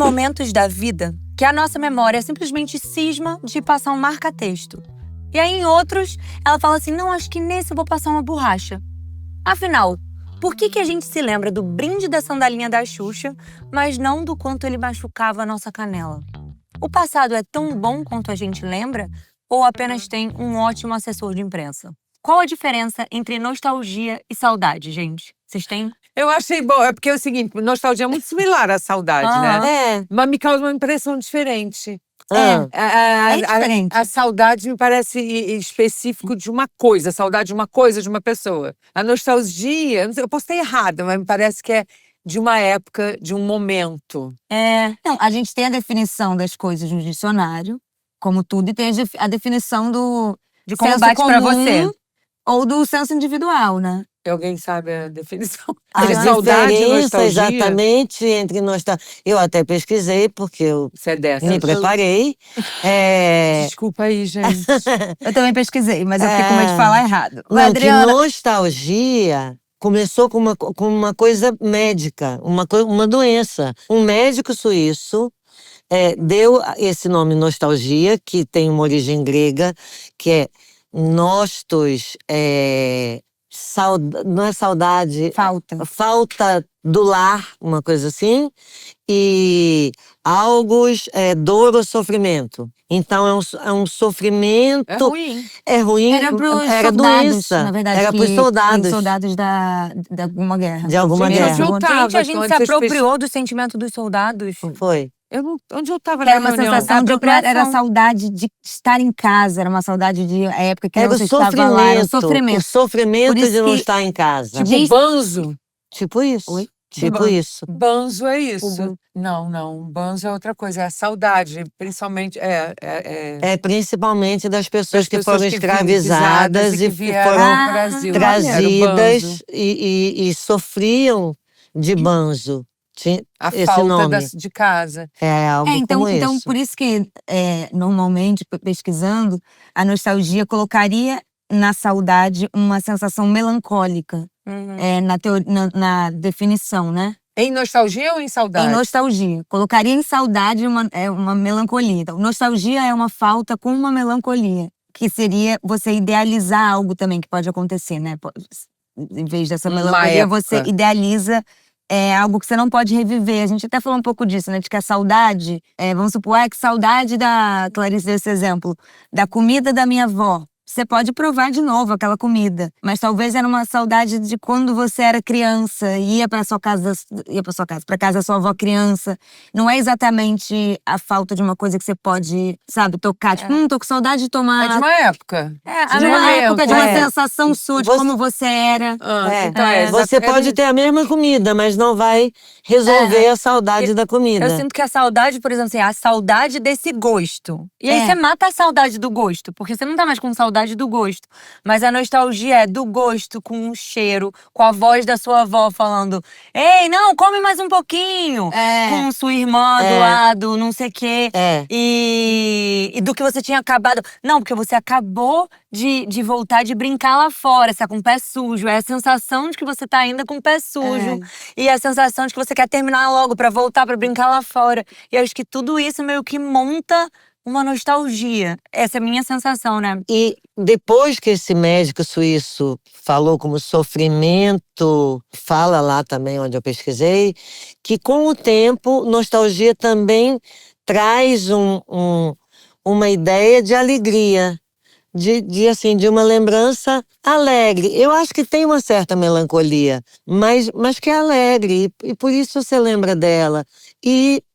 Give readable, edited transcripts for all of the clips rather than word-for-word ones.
momentos da vida que a nossa memória simplesmente cisma de passar um marca-texto. E aí, em outros, ela fala assim, não, acho que nesse eu vou passar uma borracha. Afinal, por que a gente se lembra do brinde da sandalinha da Xuxa, mas não do quanto ele machucava a nossa canela? O passado é tão bom quanto a gente lembra ou apenas tem um ótimo assessor de imprensa? Qual a diferença entre nostalgia e saudade, gente? Vocês têm? Eu achei bom, é porque é o seguinte, nostalgia é muito similar à saudade, né? É. Mas me causa uma impressão diferente. É diferente. A saudade me parece específico de uma coisa, a saudade de uma coisa, de uma pessoa. A nostalgia, não sei, eu posso estar errada, mas me parece que é de uma época, de um momento. Não, a gente tem a definição das coisas no dicionário, como tudo, e tem a definição do De como senso bate pra comum você. ou do senso individual, né? Alguém sabe a definição? A De saudade e diferença nostalgia? exatamente entre nostalgia. Eu até pesquisei, porque eu Você é dessa. me preparei. Desculpa aí, gente. Eu também pesquisei, mas eu fiquei com medo de falar errado. Não, que Adriana, nostalgia começou com uma coisa médica, uma doença. Um médico suíço deu esse nome nostalgia, que tem uma origem grega, que é nostos, não é saudade, falta do lar, uma coisa assim, e algos, dor ou sofrimento. Então é um sofrimento. É ruim. É ruim, era pros era soldados, doença. na verdade. Era pros soldados. Soldados de alguma guerra. De alguma Gente, guerra. onde eu tava, Gente, a gente quando se vocês apropriou do sentimento dos soldados. Foi. Onde eu tava Era na uma reunião? sensação de apropriação. era saudade de estar em casa, era uma saudade de época que Era não o se estava lá, era o O sofrimento. sofrimento Por isso de não que- estar em casa. Tipo banzo. Tipo isso. Oi? Tipo isso. Banzo é isso. Não. Banzo é outra coisa. É a saudade, principalmente. É principalmente das pessoas Das que pessoas foram que escravizadas que e vieram foram ao Brasil. Era o trazidas banzo. e sofriam de banzo. Tinha A esse falta nome. de casa. É algo como Então, isso. por isso que, normalmente, pesquisando, a nostalgia colocaria na saudade uma sensação melancólica, na definição, né? Em nostalgia ou em saudade? Em nostalgia. Colocaria em saudade uma melancolia. Então, nostalgia é uma falta com uma melancolia, que seria você idealizar algo também que pode acontecer, né? Em vez dessa Uma melancolia, época. você idealiza algo que você não pode reviver. A gente até falou um pouco disso, né? De que a saudade, vamos supor, que saudade da Clarice deu esse exemplo, da comida da minha avó. Você pode provar de novo aquela comida, mas talvez era uma saudade de quando você era criança, ia para casa da sua avó criança. Não é exatamente a falta de uma coisa que você pode, sabe, tocar. Tipo, tô com saudade de tomar. É de uma época. De uma época, de uma sensação sua, de Você- como você era. Você pode ter a mesma comida, mas não vai resolver a saudade da comida. Eu sinto que a saudade, por exemplo, assim, a saudade desse gosto. E aí você mata a saudade do gosto, porque você não tá mais com saudade do gosto. Mas a nostalgia é do gosto, com o cheiro, com a voz da sua avó falando: ei, não, come mais um pouquinho. Com sua irmã do lado, não sei o quê. E do que você tinha acabado. Não, porque você acabou de voltar de brincar lá fora, você tá com o pé sujo. É a sensação de que você tá ainda com o pé sujo. E a sensação de que você quer terminar logo pra voltar pra brincar lá fora. E eu acho que tudo isso meio que monta uma nostalgia. Essa é a minha sensação, né? E depois que esse médico suíço falou como sofrimento, fala lá também onde eu pesquisei, que com o tempo, nostalgia também traz uma ideia de alegria. De uma lembrança alegre. Eu acho que tem uma certa melancolia, mas que é alegre, e por isso você lembra dela.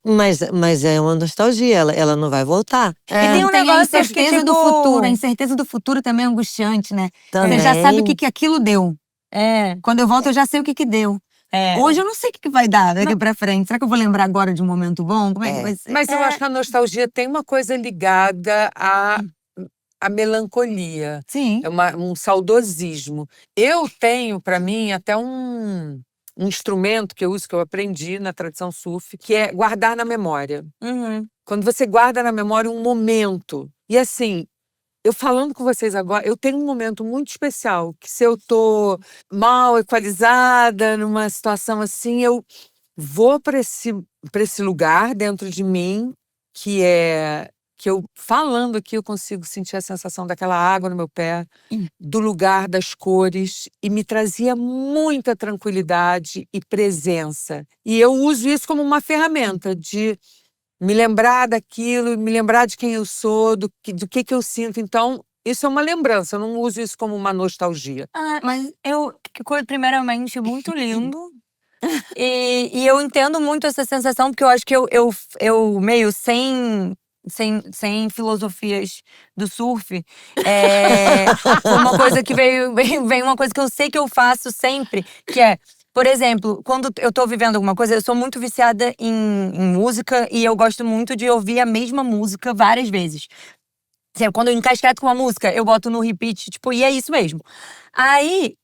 Mas é uma nostalgia, ela não vai voltar. E tem um Tem a negócio que incerteza do futuro. A incerteza do futuro também é angustiante, né? Também. Você já sabe o que aquilo deu. É. Quando eu volto, eu já sei o que deu. Hoje eu não sei o que vai dar daqui pra frente. Será que eu vou lembrar agora de um momento bom? Como é que vai ser? Mas eu acho que a nostalgia tem uma coisa ligada a melancolia. Sim. É um saudosismo. Eu tenho, para mim, até um instrumento que eu uso, que eu aprendi na tradição sufi, que é guardar na memória. Quando você guarda na memória um momento. E assim, eu falando com vocês agora, eu tenho um momento muito especial, que se eu tô mal equalizada, numa situação assim, eu vou para esse lugar dentro de mim que eu, falando aqui, eu consigo sentir a sensação daquela água no meu pé, do lugar, das cores, e me trazia muita tranquilidade e presença. E eu uso isso como uma ferramenta de me lembrar daquilo, me lembrar de quem eu sou, do que eu sinto. Então, isso é uma lembrança, eu não uso isso como uma nostalgia. Mas primeiramente, muito lindo. E eu entendo muito essa sensação, porque eu acho que eu meio sem filosofias do surf, uma coisa que vem uma coisa que eu sei que eu faço sempre, que é, por exemplo, quando eu tô vivendo alguma coisa, eu sou muito viciada em música e eu gosto muito de ouvir a mesma música várias vezes. Quando eu encasqueto com uma música, eu boto no repeat, tipo, e é isso mesmo. Aí,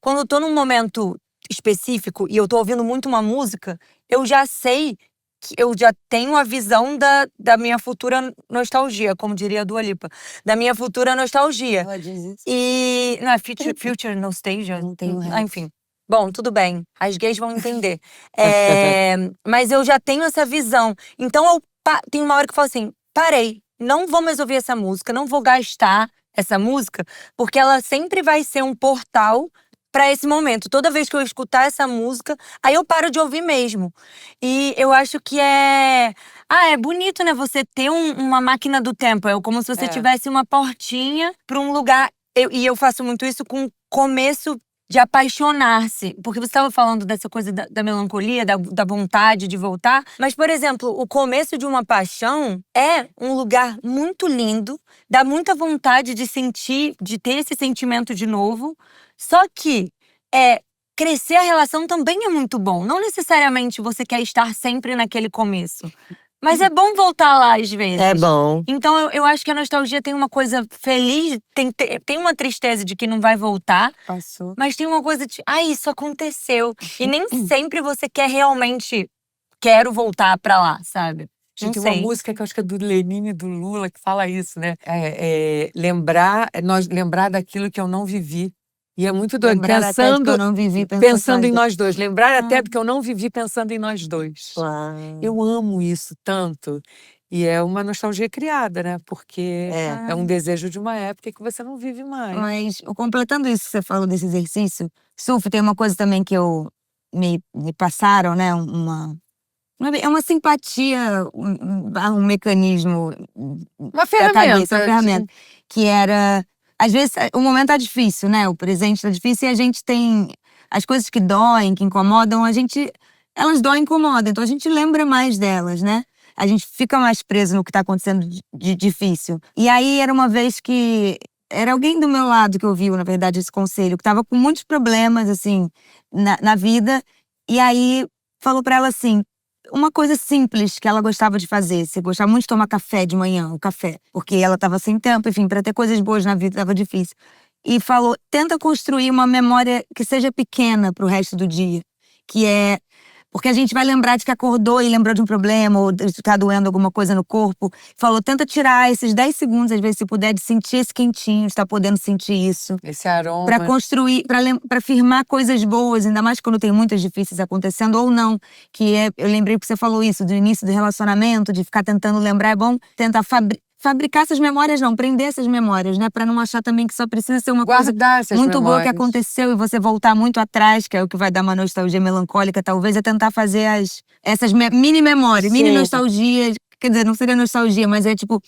quando eu tô num momento específico e eu tô ouvindo muito uma música, eu já sei que eu já tenho a visão da minha futura nostalgia, como diria a Dua Lipa. Da minha futura nostalgia. Ela diz isso. E. Não, é future nostalgia. Não tenho resto. Enfim. Bom, tudo bem. As gays vão entender. Mas eu já tenho essa visão. Então, tem uma hora que eu falo assim, parei. Não vou mais ouvir essa música, não vou gastar essa música, porque ela sempre vai ser um portal para esse momento. Toda vez que eu escutar essa música, aí eu paro de ouvir mesmo. E eu acho que é bonito, né? Você ter uma máquina do tempo. É como se você tivesse uma portinha para um lugar. E eu faço muito isso com começo de apaixonar-se. Porque você estava falando dessa coisa da melancolia, da vontade de voltar. Mas, por exemplo, o começo de uma paixão é um lugar muito lindo, dá muita vontade de sentir, de ter esse sentimento de novo. Só que crescer a relação também é muito bom. Não necessariamente você quer estar sempre naquele começo. Mas é bom voltar lá às vezes. É bom. Então eu acho que a nostalgia tem uma coisa feliz, tem uma tristeza de que não vai voltar. Passou. Mas tem uma coisa de, isso aconteceu. E nem sempre você quer realmente, quero voltar pra lá, sabe? Não Tem sei. uma música que eu acho que é do Lenine e do Lula que fala isso, né? Lembrar daquilo que eu não vivi. E é muito doido. Lembrar até do que eu não vivi, Pensando em nós dois. Lembrar até do que eu não vivi pensando em nós dois. Claro. Eu amo isso tanto. E é uma nostalgia criada, né? Porque é um desejo de uma época que você não vive mais. Mas, completando isso que você falou desse exercício, Suf, tem uma coisa também que me passaram, né? É uma simpatia, um mecanismo Uma da cabeça, ferramenta. uma ferramenta. Que era, às vezes, o momento tá difícil, né? O presente tá difícil e a gente tem as coisas que doem, que incomodam, elas doem e incomodam, então a gente lembra mais delas, né? A gente fica mais preso no que tá acontecendo de difícil. E aí era uma vez que era alguém do meu lado que ouviu, na verdade, esse conselho, que tava com muitos problemas, assim, na vida. E aí falou pra ela assim, uma coisa simples que ela gostava de fazer. Você gostava muito de tomar café de manhã, o café. Porque ela tava sem tempo, enfim, pra ter coisas boas na vida tava difícil. E falou, tenta construir uma memória que seja pequena pro resto do dia. Que é... Porque a gente vai lembrar de que acordou e lembrou de um problema, ou de tá doendo alguma coisa no corpo. Falou, tenta tirar esses 10 segundos, às vezes, se puder, de sentir esse quentinho, de estar podendo sentir isso. Esse aroma. Pra construir, pra firmar coisas boas, ainda mais quando tem muitas difíceis acontecendo, ou não. Eu lembrei que você falou isso, do início do relacionamento, de ficar tentando lembrar. É bom tentar fabricar essas memórias, não, prender essas memórias, né? Pra não achar também que só precisa ser uma coisa muito boa que aconteceu e você voltar muito atrás, que é o que vai dar uma nostalgia melancólica, talvez, é tentar fazer essas mini memórias, mini nostalgias. Quer dizer, não seria nostalgia, mas é tipo,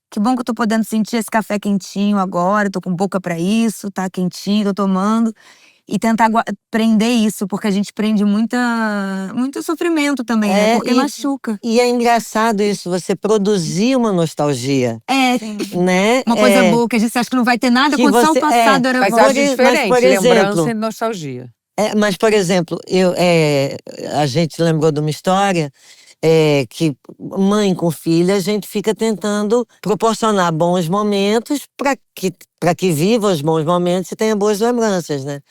que bom que eu tô podendo sentir esse café quentinho agora, tô com boca pra isso, tá quentinho, tô tomando. E tentar prender isso, porque a gente prende muito sofrimento também, né? Porque machuca. E é engraçado isso, você produzir uma nostalgia. Né? Uma coisa boa, que a gente acha que não vai ter nada, quando só o passado era bom. Mas acho diferente, por exemplo, lembrança e nostalgia. Mas, por exemplo, a gente lembrou de uma história que mãe com filha, a gente fica tentando proporcionar bons momentos para que viva os bons momentos e tenha boas lembranças, né?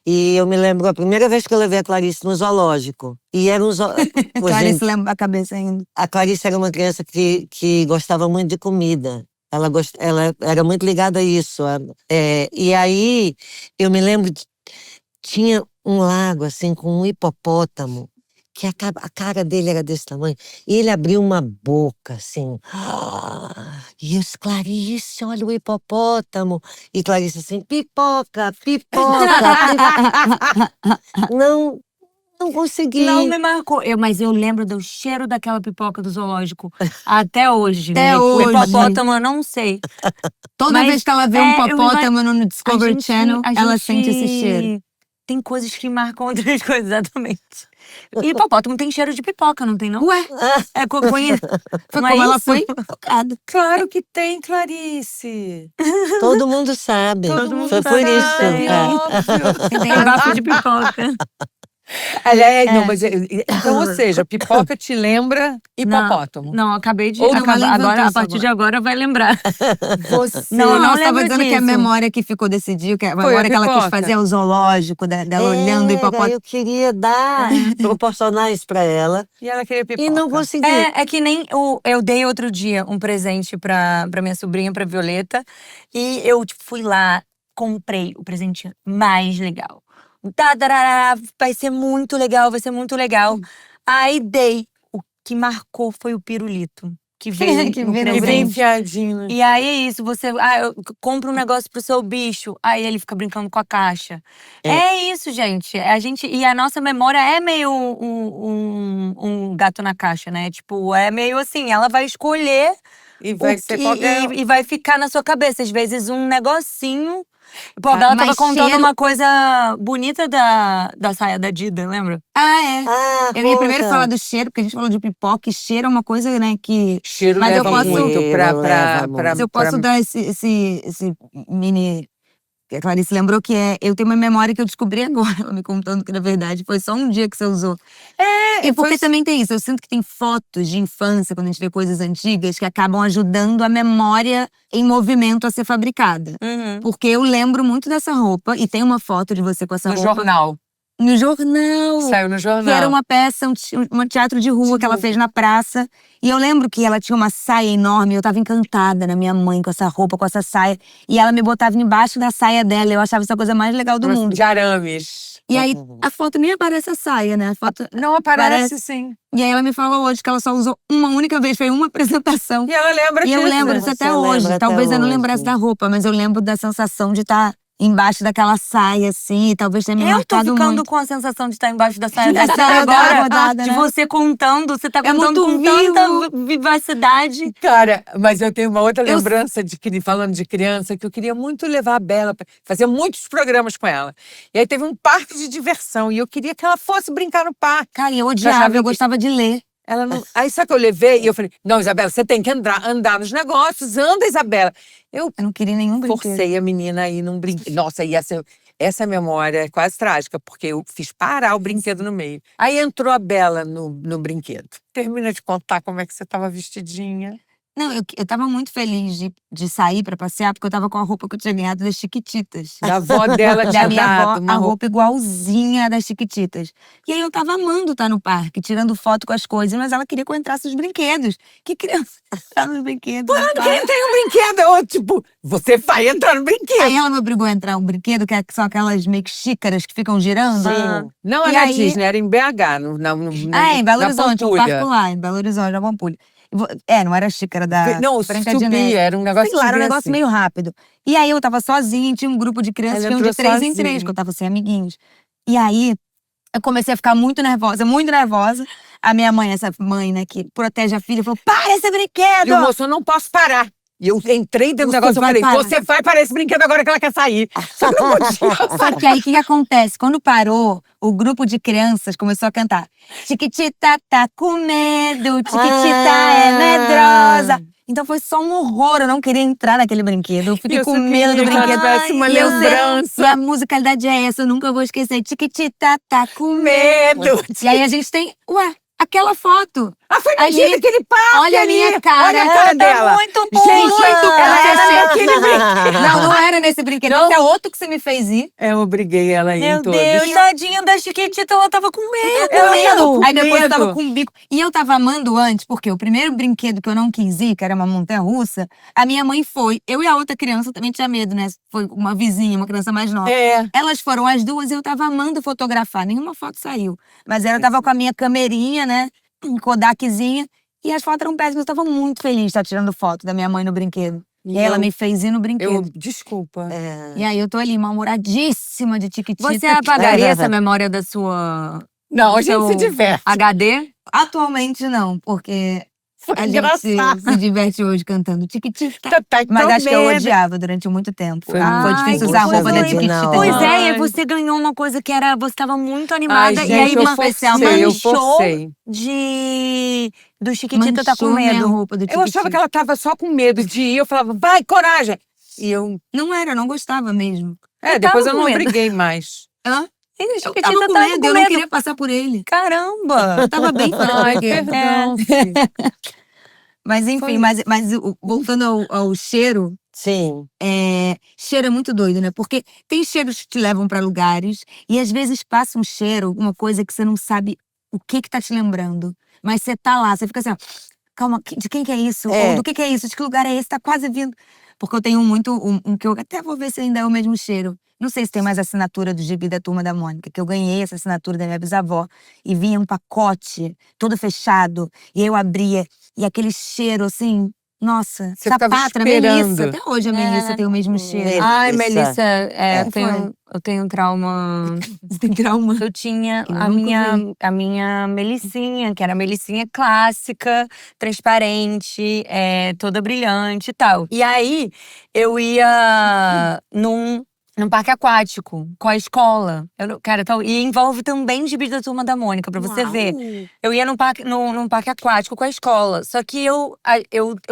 E eu me lembro a primeira vez que eu levei a Clarice no zoológico. E era um Clarice lembra a cabeça ainda. A Clarice era uma criança que gostava muito de comida. Ela era muito ligada a isso. E aí, eu me lembro, tinha um lago, assim, com um hipopótamo, que a cara dele era desse tamanho. E ele abriu uma boca, assim. E eu disse, Clarice, olha o hipopótamo. E Clarice assim, pipoca, pipoca, pipoca. Não consegui. Não me marcou. Mas eu lembro do cheiro daquela pipoca do zoológico até hoje. Até O hoje. hipopótamo, eu não sei. Toda Mas, vez que ela vê um hipopótamo no Discovery Channel, ela sente esse cheiro. Tem coisas que marcam outras coisas, exatamente. E hipopótamo tem cheiro de pipoca, não tem, não? Ué, É conheço. foi Não como é ela isso? foi tocada. Claro que tem, Clarice. Todo mundo sabe. Todo mundo Foi por sabe, isso. óbvio. Tem bafo de pipoca. Aliás, não, mas, então, ou seja, pipoca te lembra hipopótamo. Não, acabei de. Ou ela Agora, inventou a isso partir de agora vai lembrar. Você. Não, Não, não você tava lembro dizendo que a disso. memória que ficou desse dia, que a Foi memória a que ela quis pipoca. fazer é o zoológico, dela olhando o hipopótamo. Eu queria proporcionar isso pra ela. E ela queria pipoca. E não consegui. É que nem eu dei outro dia um presente pra minha sobrinha, pra Violeta. E eu fui lá, comprei o presente mais legal. Vai ser muito legal, vai ser muito legal. Aí dei. O que marcou foi o pirulito. Que veio Que no veio no E bem presente. enfiadinho, né? E aí é isso, eu compro um negócio pro seu bicho, aí ele fica brincando com a caixa. É isso, gente. E a nossa memória é meio um gato na caixa, né? Tipo, é meio assim, ela vai escolher E vai ser qualquer... e vai ficar na sua cabeça. Às vezes um negocinho. Pô, a Bela tava Mas contando cheiro- uma coisa bonita da saia da Dida, lembra? Ah, é. Eu ia primeiro conta. falar do cheiro, porque a gente falou de pipoca, e cheiro é uma coisa, né, que… Cheiro Mas eu leva posso- muito pra... Leva muito. Mas eu posso dar esse mini… Que a Clarice lembrou que eu tenho uma memória que eu descobri agora, ela me contando que na verdade foi só um dia que você usou. E porque também tem isso, eu sinto que tem fotos de infância, quando a gente vê coisas antigas, que acabam ajudando a memória em movimento a ser fabricada. Porque eu lembro muito dessa roupa, e tem uma foto de você com essa No roupa. jornal. No jornal. Saiu no jornal. Que era uma peça, um teatro de rua que ela fez na praça. E eu lembro que ela tinha uma saia enorme. Eu tava encantada na minha mãe com essa roupa, com essa saia. E ela me botava embaixo da saia dela. Eu achava essa a coisa mais legal do mundo. De arames. E aí, a foto nem aparece a saia, né? A foto… Não aparece, sim. E aí ela me falou hoje que ela só usou uma única vez, foi uma apresentação. E ela lembra E eu disso. lembro disso até Você lembra hoje. até Talvez eu não hoje. lembrasse da roupa, mas eu lembro da sensação de estar embaixo daquela saia, assim, e talvez tenha me Eu tô marcado ficando muito. com a sensação de estar embaixo da saia Da dela saia dela agora. rodada, De né? você contando, você tá É contando com muito tanta vivacidade. Cara, mas eu tenho uma outra Eu- lembrança falando de criança, que eu queria muito levar a Bela, fazer muitos programas com ela. E aí teve um parque de diversão, e eu queria que ela fosse brincar no parque. Cara, eu achava odiava, eu que- gostava de ler. Ela não... Aí só que eu levei e eu falei, não, Isabela, você tem que andar nos negócios, anda, Isabela. Eu Eu não queria nenhum brinquedo. forcei a menina a ir num brinquedo. Nossa, e essa memória é quase trágica, porque eu fiz parar o brinquedo no meio. Aí entrou a Bela no brinquedo. Termina de contar como é que você estava vestidinha. Não, eu tava muito feliz de sair pra passear, porque eu tava com a roupa que eu tinha ganhado das Chiquititas. Da avó dela tinha Da minha avó, dado uma a roupa. roupa igualzinha à das Chiquititas. E aí eu tava amando estar no parque, tirando foto com as coisas, mas ela queria que eu entrasse nos brinquedos. Que criança tá nos brinquedos? no parque? Quem tem um brinquedo? Eu, tipo, você vai entrar no brinquedo. Aí ela me obrigou a entrar um brinquedo, que são aquelas meio que xícaras que ficam girando. Não E era aí- Disney, era em BH, Em Belo na Horizonte, um Pampulha. parque lá, em Belo Horizonte, na Pampulha. Não era a xícara da Não, Branca de subia, Neve. era um negócio Sei lá, era um que negócio assim. meio rápido. E aí eu tava sozinha, e tinha um grupo de crianças Ela que iam de entrou 3 em 3, sozinha. que eu tava sem amiguinhos. E aí eu comecei a ficar muito nervosa, muito nervosa. A minha mãe, essa mãe, né, que protege a filha, falou: para esse brinquedo! E o moço, eu não posso parar. E eu entrei dentro do Você negócio e vai falei, parar. você vai para esse brinquedo agora que ela quer sair. Só que não podia. Só que aí, o que acontece? Quando parou, o grupo de crianças começou a cantar Chiquitita tá com medo, Chiquitita é medrosa. Então foi só um horror, eu não queria entrar naquele brinquedo. Eu fiquei Eu com só medo do queria que ela brinquedo. tivesse uma E eu sei- lembrança. E a musicalidade é essa, eu nunca vou esquecer. Chiquitita tá com medo. Medo. E aí a gente tem, aquela foto. Ah, foi no dia Ali, daquele parque olha a ali. minha cara. Olha a cara dela. Muito Gente, boa. ela era naquele brinquedo. Não era nesse brinquedo. Não. Esse é outro que você me fez ir. Eu obriguei ela a ir em Meu todos. Deus, tadinha da Chiquitita, ela tava com medo. Ela tava com Aí depois eu tava medo. com o bico. E eu tava amando antes, porque o primeiro brinquedo que eu não quis ir, que era uma montanha-russa, a minha mãe foi. Eu e a outra criança também tinha medo, né? Foi uma vizinha, uma criança mais nova. É. Elas foram as duas e eu tava amando fotografar. Nenhuma foto saiu. Mas ela tava com a minha camerinha, né? Um Kodakzinha. E as fotos eram péssimas. Eu tava muito feliz de estar tirando foto da minha mãe no brinquedo. E aí ela me fez ir no brinquedo. Desculpa. E aí eu tô ali, mal-humoradíssima de tiquitita. Você apagaria essa memória da sua Não, a gente Seu se diverte. HD? Atualmente não, porque Foi a gente engraçado. se diverte hoje cantando tiquitita. Tá Mas acho que eu medo. odiava durante muito tempo. Foi Foi muito difícil bom. usar a roupa da Foi tiquitita. na Pois hora. é, e Ai. você ganhou uma coisa que era. Você tava muito Ai, animada. gente, e aí eu uma forcei, eu manchou forcei. do Chiquitita tá com Manchou minha medo. roupa do Eu achava tiquitita. que ela tava só com medo de ir. Eu falava, vai, coragem. E eu... Não era, eu não gostava mesmo. depois eu com não medo. briguei mais. Hã? E o Eu Chiquitita tava com tava medo, com eu não medo. queria passar por ele. Caramba! Eu tava bem fora do Ai, brinquedo. perdão, filho. Mas enfim, Foi. mas voltando ao cheiro, Sim. cheiro é muito doido, né? Porque tem cheiros que te levam pra lugares e às vezes passa um cheiro, alguma coisa que você não sabe o que tá te lembrando. Mas você tá lá, você fica assim, ó, calma, de quem que é isso? É. Ou do que é isso? De que lugar é esse? Tá quase vindo. Porque eu tenho muito, um que eu até vou ver se ainda é o mesmo cheiro. Não sei se tem mais a assinatura do Gibi da Turma da Mônica, que eu ganhei essa assinatura da minha bisavó e vinha um pacote todo fechado e eu abria e aquele cheiro assim, nossa, Você ficava sapato, Melissa, esperando. até hoje a Melissa tem o mesmo cheiro. Ai, Melissa. Melissa, Foi. eu tenho trauma. Você tem trauma? Eu tinha Eu a nunca vi. minha Melicinha, que era a Melicinha clássica, transparente, toda brilhante e tal. E aí, eu ia num parque aquático com a escola. Cara, e envolve também Gibi da Turma da Mônica, pra você ver. Eu ia num parque aquático com a escola. Só que eu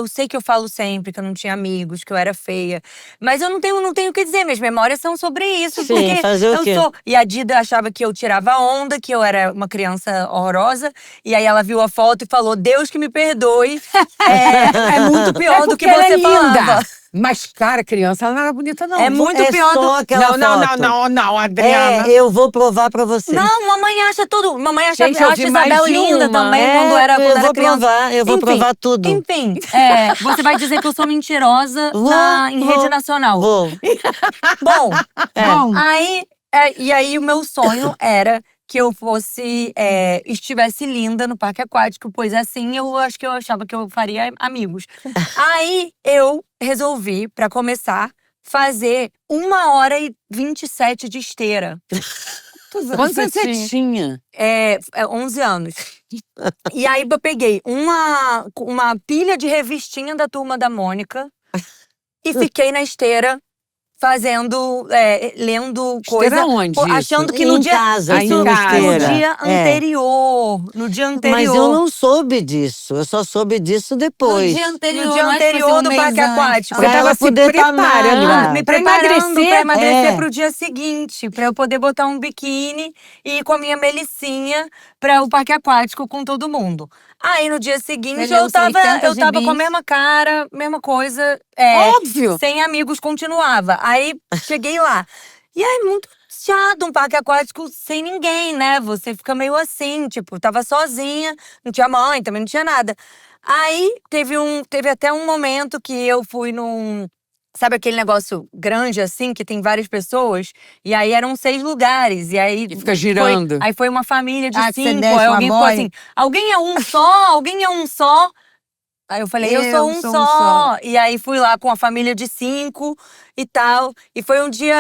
sei que eu falo sempre que eu não tinha amigos, que eu era feia. Mas eu não tenho o que dizer. Minhas memórias são sobre isso. Sim, porque fazer o eu quê? sou. E a Dida achava que eu tirava onda, que eu era uma criança horrorosa. E aí ela viu a foto e falou: Deus que me perdoe. É muito pior do que porque ela você é linda. falava. Mas, cara, criança, ela não era bonita, não. É muito É pior só do. aquela foto. Não, Adriana. Eu vou provar pra você. Não, mamãe acha tudo. Mamãe acha, Gente, eu vi mais Isabel de linda uma. também quando era eu vou criança. provar, eu vou Enfim, provar tudo. Enfim, você vai dizer que eu sou mentirosa em rede nacional. Vou. Bom, Bom, aí, e aí o meu sonho era que eu estivesse linda no parque aquático, pois assim eu acho que eu achava que eu faria amigos. Aí eu resolvi, pra começar, fazer 1h27 de esteira. Quantos anos você tinha? 11 anos. E aí eu peguei uma pilha de revistinha da Turma da Mônica e fiquei na esteira fazendo, lendo coisa. Esteira onde isso? Achando que Em no dia. casa, isso em casa. no esteira. dia anterior. No dia anterior. Mas eu não soube disso. Eu só soube disso depois. no dia anterior, No dia não é que anterior fosse um do mês parque antes. aquático. Você Pra tava ela se poder tá preparando. magra. Me Pra preparando emagrecer? pra emagrecer É. pro dia seguinte. Pra eu poder botar um biquíni e ir com a minha Melicinha para o parque aquático com todo mundo. Aí no dia seguinte Você leu eu os tava 80 com a gibis? mesma cara, mesma coisa. Óbvio. Sem amigos continuava. Aí cheguei lá. E aí, muito chato, um parque aquático sem ninguém, né? Você fica meio assim, tipo, tava sozinha, não tinha mãe, também não tinha nada. Aí teve até um momento que eu fui num. Sabe aquele negócio grande assim, que tem várias pessoas? E aí eram 6 lugares. E aí. E fica girando. Aí foi uma família de Ah, que você 5. desce Aí uma alguém ficou boia. assim: alguém é um só? Alguém é um só? Aí eu falei, eu sou um só. E aí fui lá com a família de 5 e tal. E foi um dia.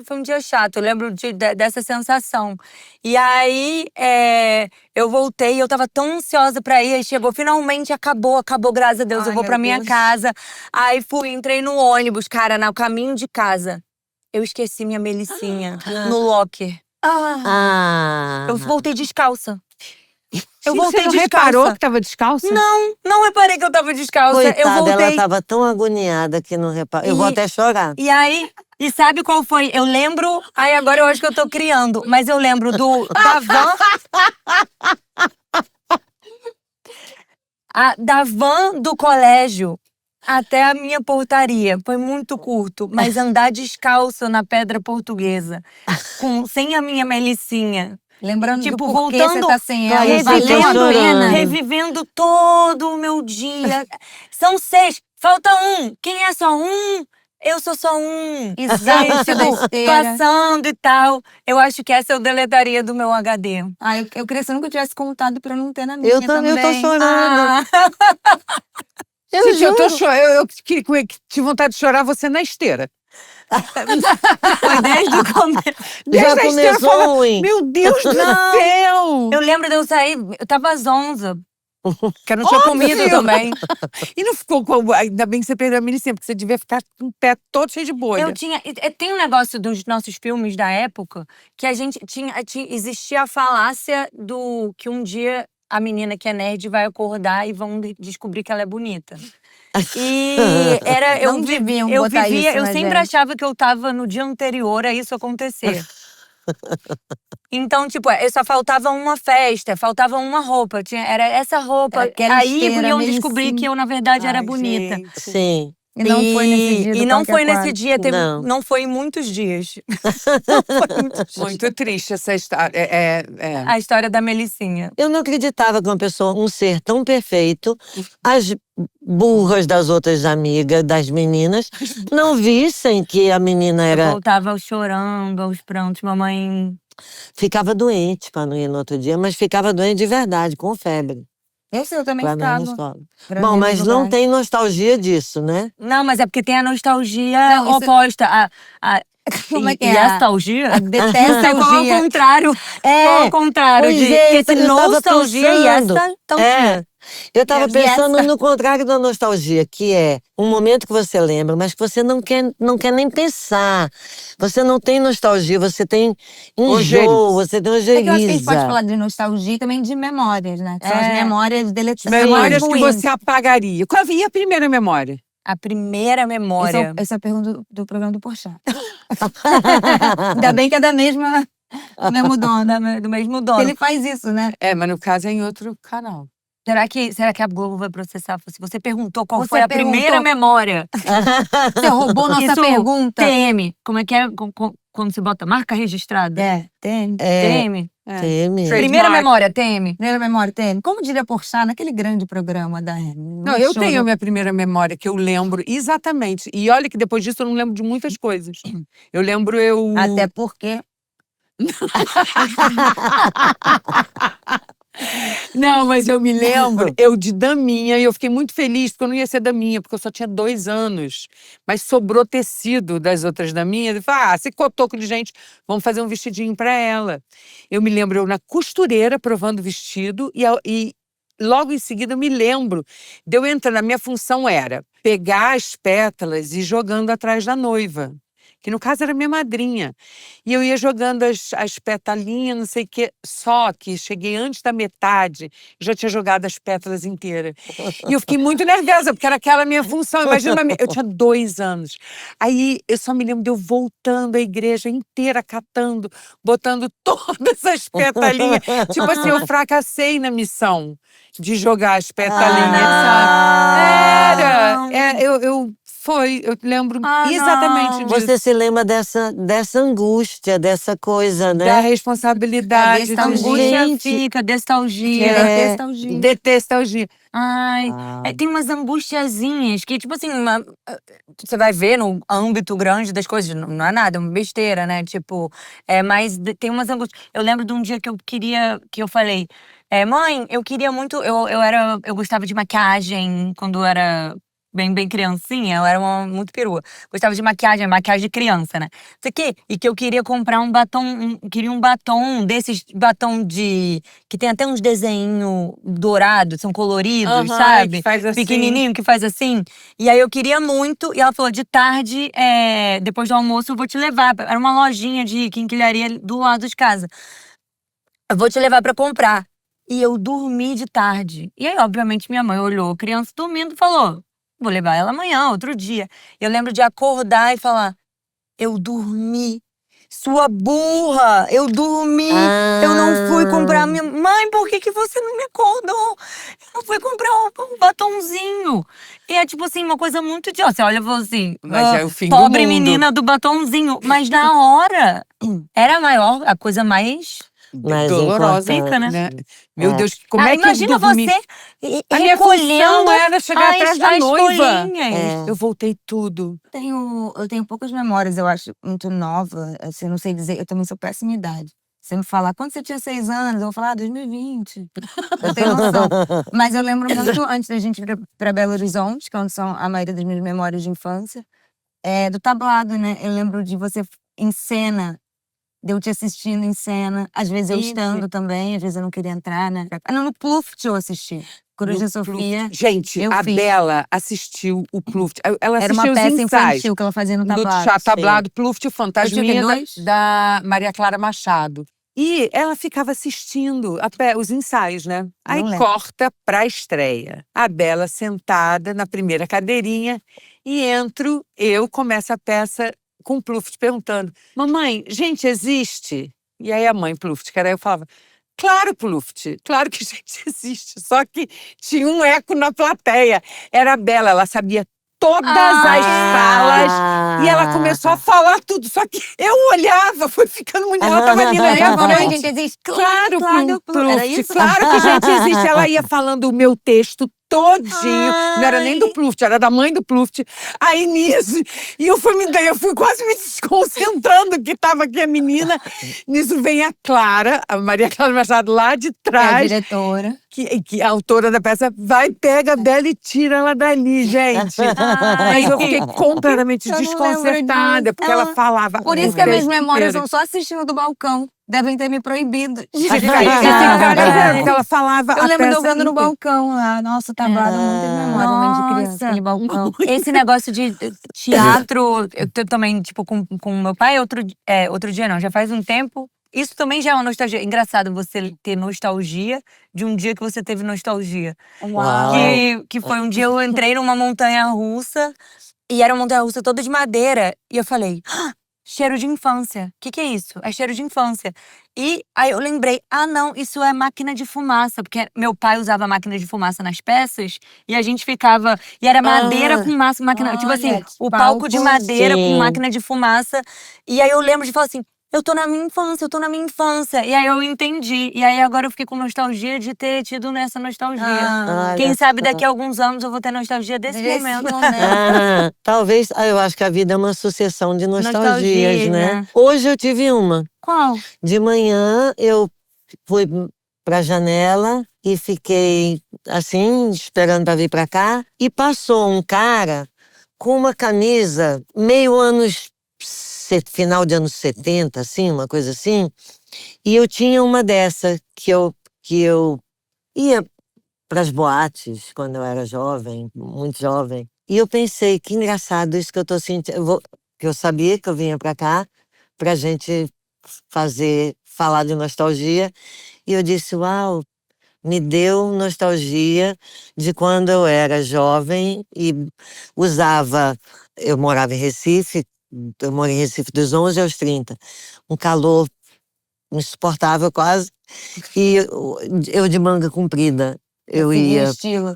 Foi um dia chato. Eu lembro dessa sensação. E aí eu voltei, eu tava tão ansiosa pra ir. Aí chegou, finalmente acabou, graças a Deus. Ai, eu vou meu pra minha Deus. casa. Aí entrei no ônibus, cara, no caminho de casa. Eu esqueci minha Melicinha no locker. Eu voltei descalça. Eu voltei Você não descalça. reparou que tava descalça? Não reparei que eu tava descalça. Eu Coitada, voltei. ela tava tão agoniada que não reparou. Eu vou E- até chorar. E aí, e sabe qual foi? Eu lembro. Aí agora eu acho que eu tô criando, mas eu lembro da van. Da van do colégio até a minha portaria. Foi muito curto. Mas andar descalço na Pedra Portuguesa, sem a minha Melicinha. Lembrando Tipo, do porquê voltando, você tá sem ela. Clarice, Valeu a chorando. pena. revivendo todo o meu dia. São 6, falta um. Quem é só um? Eu sou só um. Exato, Tipo, besteira. passando e tal. Eu acho que essa eu deletaria do meu HD. Eu queria que você nunca tivesse contado pra eu não ter na minha Eu também, eu tô chorando. Eu Gente, eu juro. eu tive vontade de chorar você na esteira. Foi desde o começo. Desde Já a esteira começou falando, ruim. meu Deus do Não. céu! Eu lembro de eu sair, eu tava zonza. Que eu não tinha comido Óbvio. também. E não ficou ainda bem que você perdeu a Melicinha, porque você devia ficar com o pé todo cheio de bolha. Tem um negócio dos nossos filmes da época que a gente existia a falácia do que um dia a menina que é nerd vai acordar e vão descobrir que ela é bonita. E Não deviam botar isso eu na sempre gente. achava que eu tava no dia anterior a isso acontecer. Então, tipo, só faltava uma festa, faltava uma roupa. Era essa roupa. Era aquela Aí esteira, iam Melicinha. descobrir que eu, na verdade, era Ai, bonita. gente. Sim. E não foi nesse dia do E não Parque foi nesse Aquático. dia, Não. não foi em muitos dias. Muito triste essa história. A história da Melicinha. Eu não acreditava que uma pessoa, um ser tão perfeito, as burras das outras amigas, das meninas, não vissem que a menina Eu era. voltava chorando, aos prantos. Mamãe. Ficava doente para não ir no outro dia, mas ficava doente de verdade, com febre. Eu também Pra não ir na ficava. escola. Pra Bom, ver mas nos não lugares. tem nostalgia disso, né? Não, mas é porque tem a nostalgia Não, isso- oposta. Como é que E é? a nostalgia? A detestalgia. Qual é o contrário? Qual é o contrário? Pois de é, esse eu tava nostalgia e pensando. essa nostalgia. É. Eu estava Yes. pensando no contrário da nostalgia, que é um momento que você lembra, mas que você não quer nem pensar. Você não tem nostalgia, você tem enjoo, Ojeriza. você tem É que eu acho que a gente pode ojeriza. falar de nostalgia e também de memórias, né? Que são as É. memórias deletáveis. Memórias que ruins. você apagaria. Qual e a primeira memória? A primeira memória. Essa é a pergunta do programa do Porchat. Ainda bem que é da mesma, do mesmo dono. Do mesmo Que dono. ele faz isso, né? Mas no caso é em outro canal. Será que a Globo vai processar? Se você perguntou qual Você foi a perguntou. primeira memória. Você roubou nossa Isso, pergunta. TM. Como é que é quando você bota marca registrada? Tem. TM. Teme. Trade- Primeira Trademark. memória, TM. Primeira memória, tem. Como diria Porchat naquele grande programa da Não, eu tenho a minha primeira memória que eu lembro exatamente. E olha que depois disso eu não lembro de muitas coisas. Eu lembro Até porque Não, mas eu me lembro, eu de daminha, e eu fiquei muito feliz, porque eu não ia ser daminha, porque eu só tinha 2 anos. Mas sobrou tecido das outras daminhas, e falei, esse cotoco de gente, vamos fazer um vestidinho pra ela. Eu me lembro, eu na costureira, provando o vestido, e logo em seguida eu me lembro de eu entrar, a minha função era pegar as pétalas e ir jogando atrás da noiva. Que no caso era minha madrinha. E eu ia jogando as petalinhas, não sei o quê. Só que cheguei antes da metade, já tinha jogado as pétalas inteiras. E eu fiquei muito nervosa, porque era aquela minha função. Imagina, eu tinha 2 anos. Aí eu só me lembro de eu voltando à igreja inteira, catando, botando todas as petalinhas. Tipo assim, eu fracassei na missão de jogar as petalinhas, sabe? Eu lembro exatamente disso. Você se lembra dessa angústia, dessa coisa, Da né? responsabilidade. Da Angústia Gente, fica, nostalgia. Detestalgia. Detestalgia. Ai, tem umas angustiazinhas que, tipo assim, você vai ver no âmbito grande das coisas, não é nada, é uma besteira, né? Tipo, mas tem umas angústias. Eu lembro de um dia que eu falei, mãe, eu queria muito, eu gostava de maquiagem quando eu era bem criancinha, eu era muito perua. Gostava de maquiagem de criança, né? Não sei o quê. E que eu queria comprar um batom, queria um batom desses batom que tem até uns desenhos dourados, são coloridos, sabe? Que faz assim. Pequenininho, que faz assim. E aí eu queria muito, e ela falou, de tarde, depois do almoço, eu vou te levar. Era uma lojinha de quinquilharia do lado de casa. Eu vou te levar pra comprar. E eu dormi de tarde. E aí, obviamente, minha mãe olhou a criança dormindo e falou, vou levar ela amanhã, outro dia. Eu lembro de acordar e falar, eu dormi sua burra, eu dormi, eu não fui comprar minha… Mãe, por que você não me acordou? Eu não fui comprar um batonzinho. E é tipo assim, uma coisa muito idiota. Você olha e fala assim, Mas é o fim do pobre mundo. menina do batonzinho. Mas na hora, era a maior, a coisa mais… Mais dolorosa, importante. né? Meu Deus, como é que imagina eu dormi? você A minha recolhendo função era chegar atrás da as noiva. folhinhas. Eu voltei tudo. Eu tenho poucas memórias, eu acho, muito nova. Assim, não sei dizer, eu também sou péssima em idade. Você me falar, quando você tinha 6 anos, eu vou falar, 2020. Eu tenho noção. Mas eu lembro muito antes da gente ir pra Belo Horizonte, que é onde são a maioria das minhas memórias de infância, do tablado, né? Eu lembro de você em cena, de eu te assistindo em cena, às vezes eu estando também, às vezes eu não queria entrar, né? No Pluft eu assisti. Coruja Sofia. Gente, eu a fiz. Bela assistiu o Pluft. Ela Era assistiu uma os peça ensaios infantil que ela fazia no do tablado. Teatro Tablado, Pluft, o Eu tive Fantasminha 2. da Maria Clara Machado. E ela ficava assistindo os ensaios, né? Aí Não lembro. corta pra estreia. A Bela sentada na primeira cadeirinha e começa a peça com o Pluft perguntando: mamãe, gente, existe? E aí a mãe Pluft, que era eu, falava: claro, Pluft, claro que gente existe. Só que tinha um eco na plateia. Era a Bela, ela sabia todas as falas. E ela começou a falar tudo. Só que eu olhava, foi ficando muito… Ela tava ali na minha frente. Gente, existe. Claro, Era Pluft, isso? claro que gente existe. Ela ia falando o meu texto todinho. Não era nem do Pluft, era da mãe do Pluft. Aí nisso, e eu fui quase me desconcentrando que tava aqui a menina. Nisso vem a Clara, a Maria Clara Machado lá de É a trás, diretora. que a autora da peça vai, pega a Bela e tira ela dali, gente. Mas eu fiquei completamente Eu não lembro desconcertada, disso. porque ela falava. Por isso o que as minhas texto memórias inteiro. são só assistindo do balcão. Devem ter me proibido. Esse cara, porque ela falava Eu a lembro de eu peça vendo no inteira. balcão lá. Nossa, tablado, muitas memórias também de criança. Nossa. Aquele balcão. Esse negócio de teatro, eu também, tipo, com meu pai, outro dia não, já faz um tempo. Isso também já é uma nostalgia. Engraçado você ter nostalgia de um dia que você teve nostalgia. Uau. Que foi um dia eu entrei numa montanha-russa e era uma montanha-russa toda de madeira. E eu falei, cheiro de infância. O que é isso? É cheiro de infância. E aí eu lembrei, não, isso é máquina de fumaça. Porque meu pai usava máquina de fumaça nas peças e a gente ficava… E era madeira com máquina… Tipo assim, Olha, o palco de madeira com Sim. máquina de fumaça. E aí eu lembro de falar assim, eu tô na minha infância, eu tô na minha infância. E aí eu entendi. E aí agora eu fiquei com nostalgia de ter tido nessa nostalgia. Olha Quem sabe só. daqui a alguns anos eu vou ter nostalgia desse momento. Talvez, eu acho que a vida é uma sucessão de nostalgias, Nostalgias, né? né? Hoje eu tive uma. Qual? De manhã eu fui pra janela e fiquei assim, esperando para vir para cá. E passou um cara com uma camisa final de anos 70, assim, uma coisa assim. E eu tinha uma dessa que eu ia para as boates quando eu era jovem, muito jovem. E eu pensei, que engraçado isso que eu tô sentindo. Que eu sabia que eu vinha para cá pra gente falar de nostalgia. E eu disse, uau, me deu nostalgia de quando eu era jovem e eu morava em Recife, eu morei em Recife dos 11 aos 30. Um calor insuportável quase. E eu de manga comprida. Eu ia. Estilo.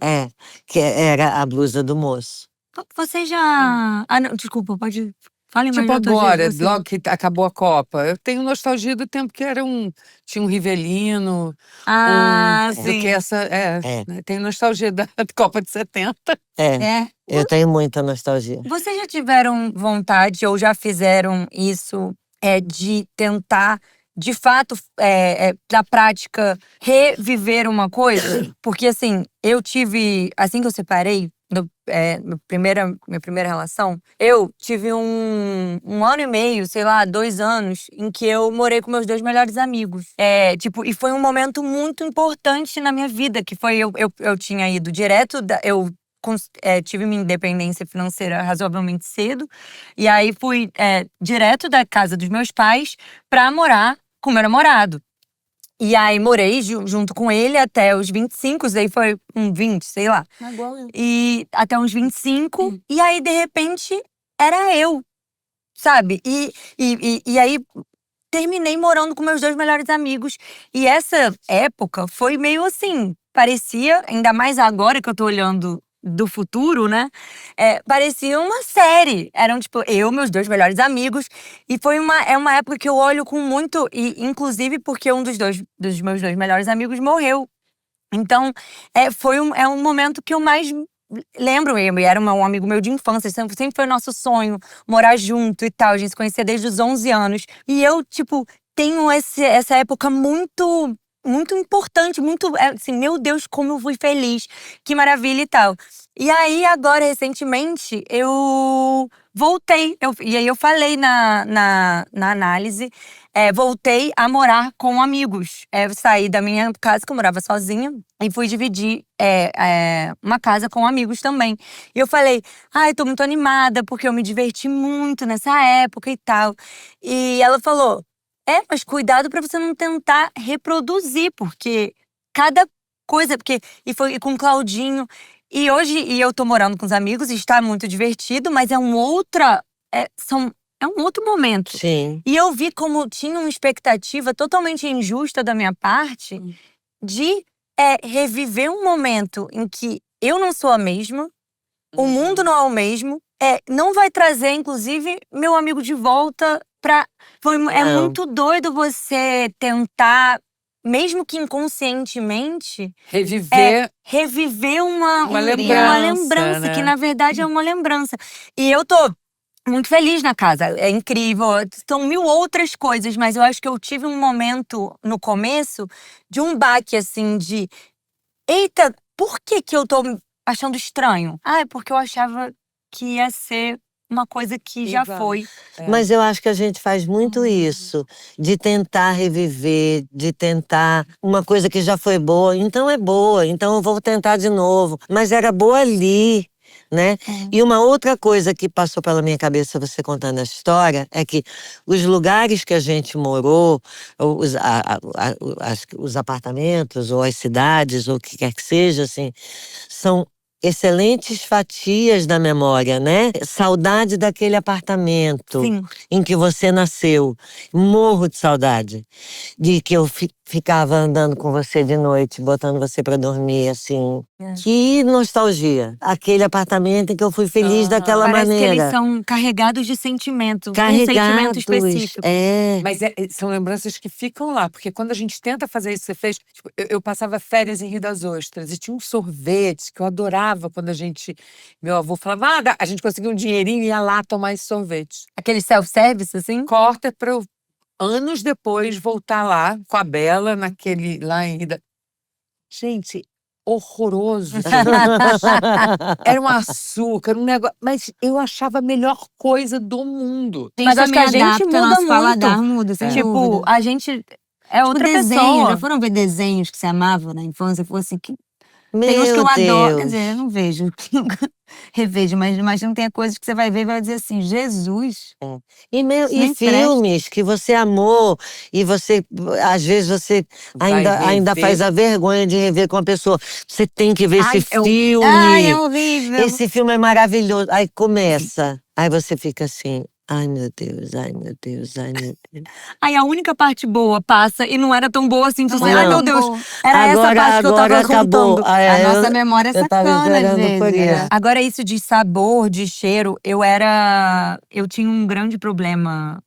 Que era a blusa do moço. Você já… não, desculpa, pode… Fale mais Tipo de outras agora, vezes, você. logo que acabou a Copa. Eu tenho nostalgia do tempo que tinha um Rivelino. Do sim. que essa… né? Tenho nostalgia da Copa de 70. Eu tenho muita nostalgia. Vocês já tiveram vontade ou já fizeram isso de tentar, de fato, na prática, reviver uma coisa? Porque, assim, eu tive… Assim que eu separei, minha primeira relação, eu tive um ano e meio, sei lá, 2 anos, em que eu morei com meus 2 melhores amigos. E foi um momento muito importante na minha vida, que foi… Eu tinha ido direto… Eu tive minha independência financeira razoavelmente cedo. E aí fui direto da casa dos meus pais pra morar com meu namorado. E aí morei junto com ele até os 25, daí foi 20, sei lá. E até uns 25. E aí, de repente, era eu. sabe? E aí terminei morando com meus 2 melhores amigos. E essa época foi meio assim, parecia, ainda mais agora que eu tô olhando do futuro, né? Parecia uma série. Eram, tipo, eu, meus 2 melhores amigos. E foi uma época que eu olho com muito… E, inclusive porque um dos meus 2 melhores amigos morreu. Então, é um momento que eu mais lembro. E era um amigo meu de infância. Sempre foi nosso sonho morar junto e tal. A gente se conhecia desde os 11 anos. E eu, tipo, tenho essa época muito… muito importante, muito, assim, meu Deus, como eu fui feliz, que maravilha e tal. E aí, agora, recentemente, eu voltei, e aí eu falei na análise, voltei a morar com amigos. Eu saí da minha casa, que eu morava sozinha, e fui dividir uma casa com amigos também. E eu falei, ai, tô muito animada, porque eu me diverti muito nessa época e tal. E ela falou… mas cuidado pra você não tentar reproduzir, porque cada coisa… E foi com o Claudinho. E hoje eu tô morando com os amigos e está muito divertido, mas é um outro momento. Sim. E eu vi como tinha uma expectativa totalmente injusta da minha parte de reviver um momento em que eu não sou a mesma, o mundo não é o mesmo, não vai trazer, inclusive, meu amigo de volta pra… É muito doido você tentar, mesmo que inconscientemente, reviver uma lembrança, né? que na verdade é uma lembrança. E eu tô muito feliz na casa, é incrível. São 1000 outras coisas, mas eu acho que eu tive um momento no começo de um baque, assim, de… Eita, por que eu tô achando estranho? É porque eu achava que ia ser uma coisa que já foi. Mas eu acho que a gente faz muito isso, de tentar reviver, de tentar uma coisa que já foi boa. Então é boa, então eu vou tentar de novo. Mas era boa ali, né? E uma outra coisa que passou pela minha cabeça você contando a história é que os lugares que a gente morou, os apartamentos ou as cidades ou o que quer que seja, assim, são excelentes fatias da memória, né? Saudade daquele apartamento em que você nasceu. Morro de saudade de que eu ficava andando com você de noite, botando você pra dormir, assim. Que nostalgia. Aquele apartamento em que eu fui feliz daquela Parece maneira. que eles são carregados de sentimento. Carregados, um sentimento específico. Mas são lembranças que ficam lá, porque quando a gente tenta fazer isso, você fez… Tipo, eu passava férias em Rio das Ostras e tinha um sorvete que eu adorava quando meu avô falava, a gente conseguia um dinheirinho e ia lá tomar esse sorvete. Aquele self-service, assim? Corta pra eu, anos depois, voltar lá com a Bela, lá em Rio das… Gente, horroroso. Era um açúcar, um negócio… Mas eu achava a melhor coisa do mundo. Mas acho que a gente muda nosso muito. paladar muda, sem Tipo, dúvida. a gente é outra desenho, pessoa. já foram ver desenhos que você amava na infância? Foi assim, que Meu tem uns que eu adoro, quer Deus. dizer, eu não vejo, revejo, mas imagino que tem coisas que você vai ver e vai dizer assim, Jesus. E nem filmes que você amou e você, às vezes, você ainda faz a vergonha de rever com a pessoa. Você tem que ver esse filme. Ai, é horrível. Esse filme é maravilhoso. Aí começa. Aí você fica assim, ai meu Deus, ai meu Deus, ai meu Deus. Aí a única parte boa passa e não era tão boa assim de Não dizer, era ai meu tão Deus, boa. era essa parte que eu tava acabou. contando. A nossa memória é eu tava sacana, às esperando por vezes. isso. Agora, isso de sabor, de cheiro, eu tinha um grande problema,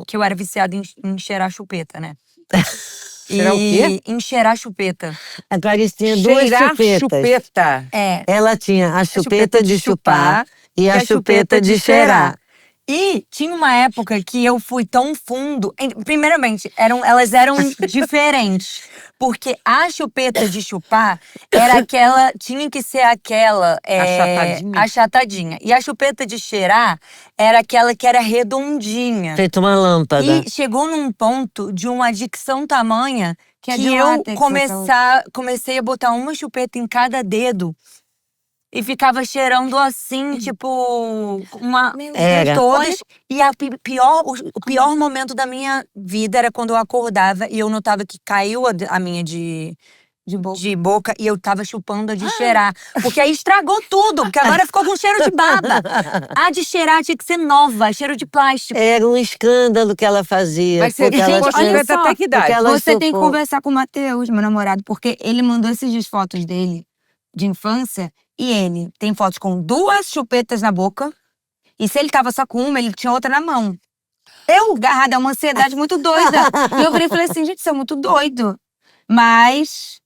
que eu era viciada em cheirar chupeta, né? Cheirar o quê? Em cheirar chupeta. A Clarice tinha duas Cheirar chupetas. chupeta. Ela tinha a chupeta de chupar e a chupeta de cheirar. E tinha uma época que eu fui tão fundo. Primeiramente, elas eram diferentes. Porque a chupeta de chupar era aquela. Tinha que ser aquela. Achatadinha. E a chupeta de cheirar era aquela que era redondinha. Feito uma lâmpada. E chegou num ponto de uma adicção tamanha Que é que de eu látex, comecei a botar uma chupeta em cada dedo. E ficava cheirando assim, tipo, Era. todas. E o pior momento da minha vida era quando eu acordava e eu notava que caiu a minha de De boca. e eu tava chupando a de cheirar. Porque aí estragou tudo, porque agora ficou com cheiro de baba. A de cheirar tinha que ser nova, cheiro de plástico. Era um escândalo que ela fazia. Mas você porque ela chupou tinha- chupeta até que idade? porque ela Você tem que chupou. conversar com o Matheus, meu namorado, porque ele mandou esses dias fotos dele de infância e ele tem fotos com 2 chupetas na boca. E se ele tava só com uma, ele tinha outra na mão. Eu, agarrada, é uma ansiedade muito doida. E eu virei e falei assim, gente, isso é muito doido. Mas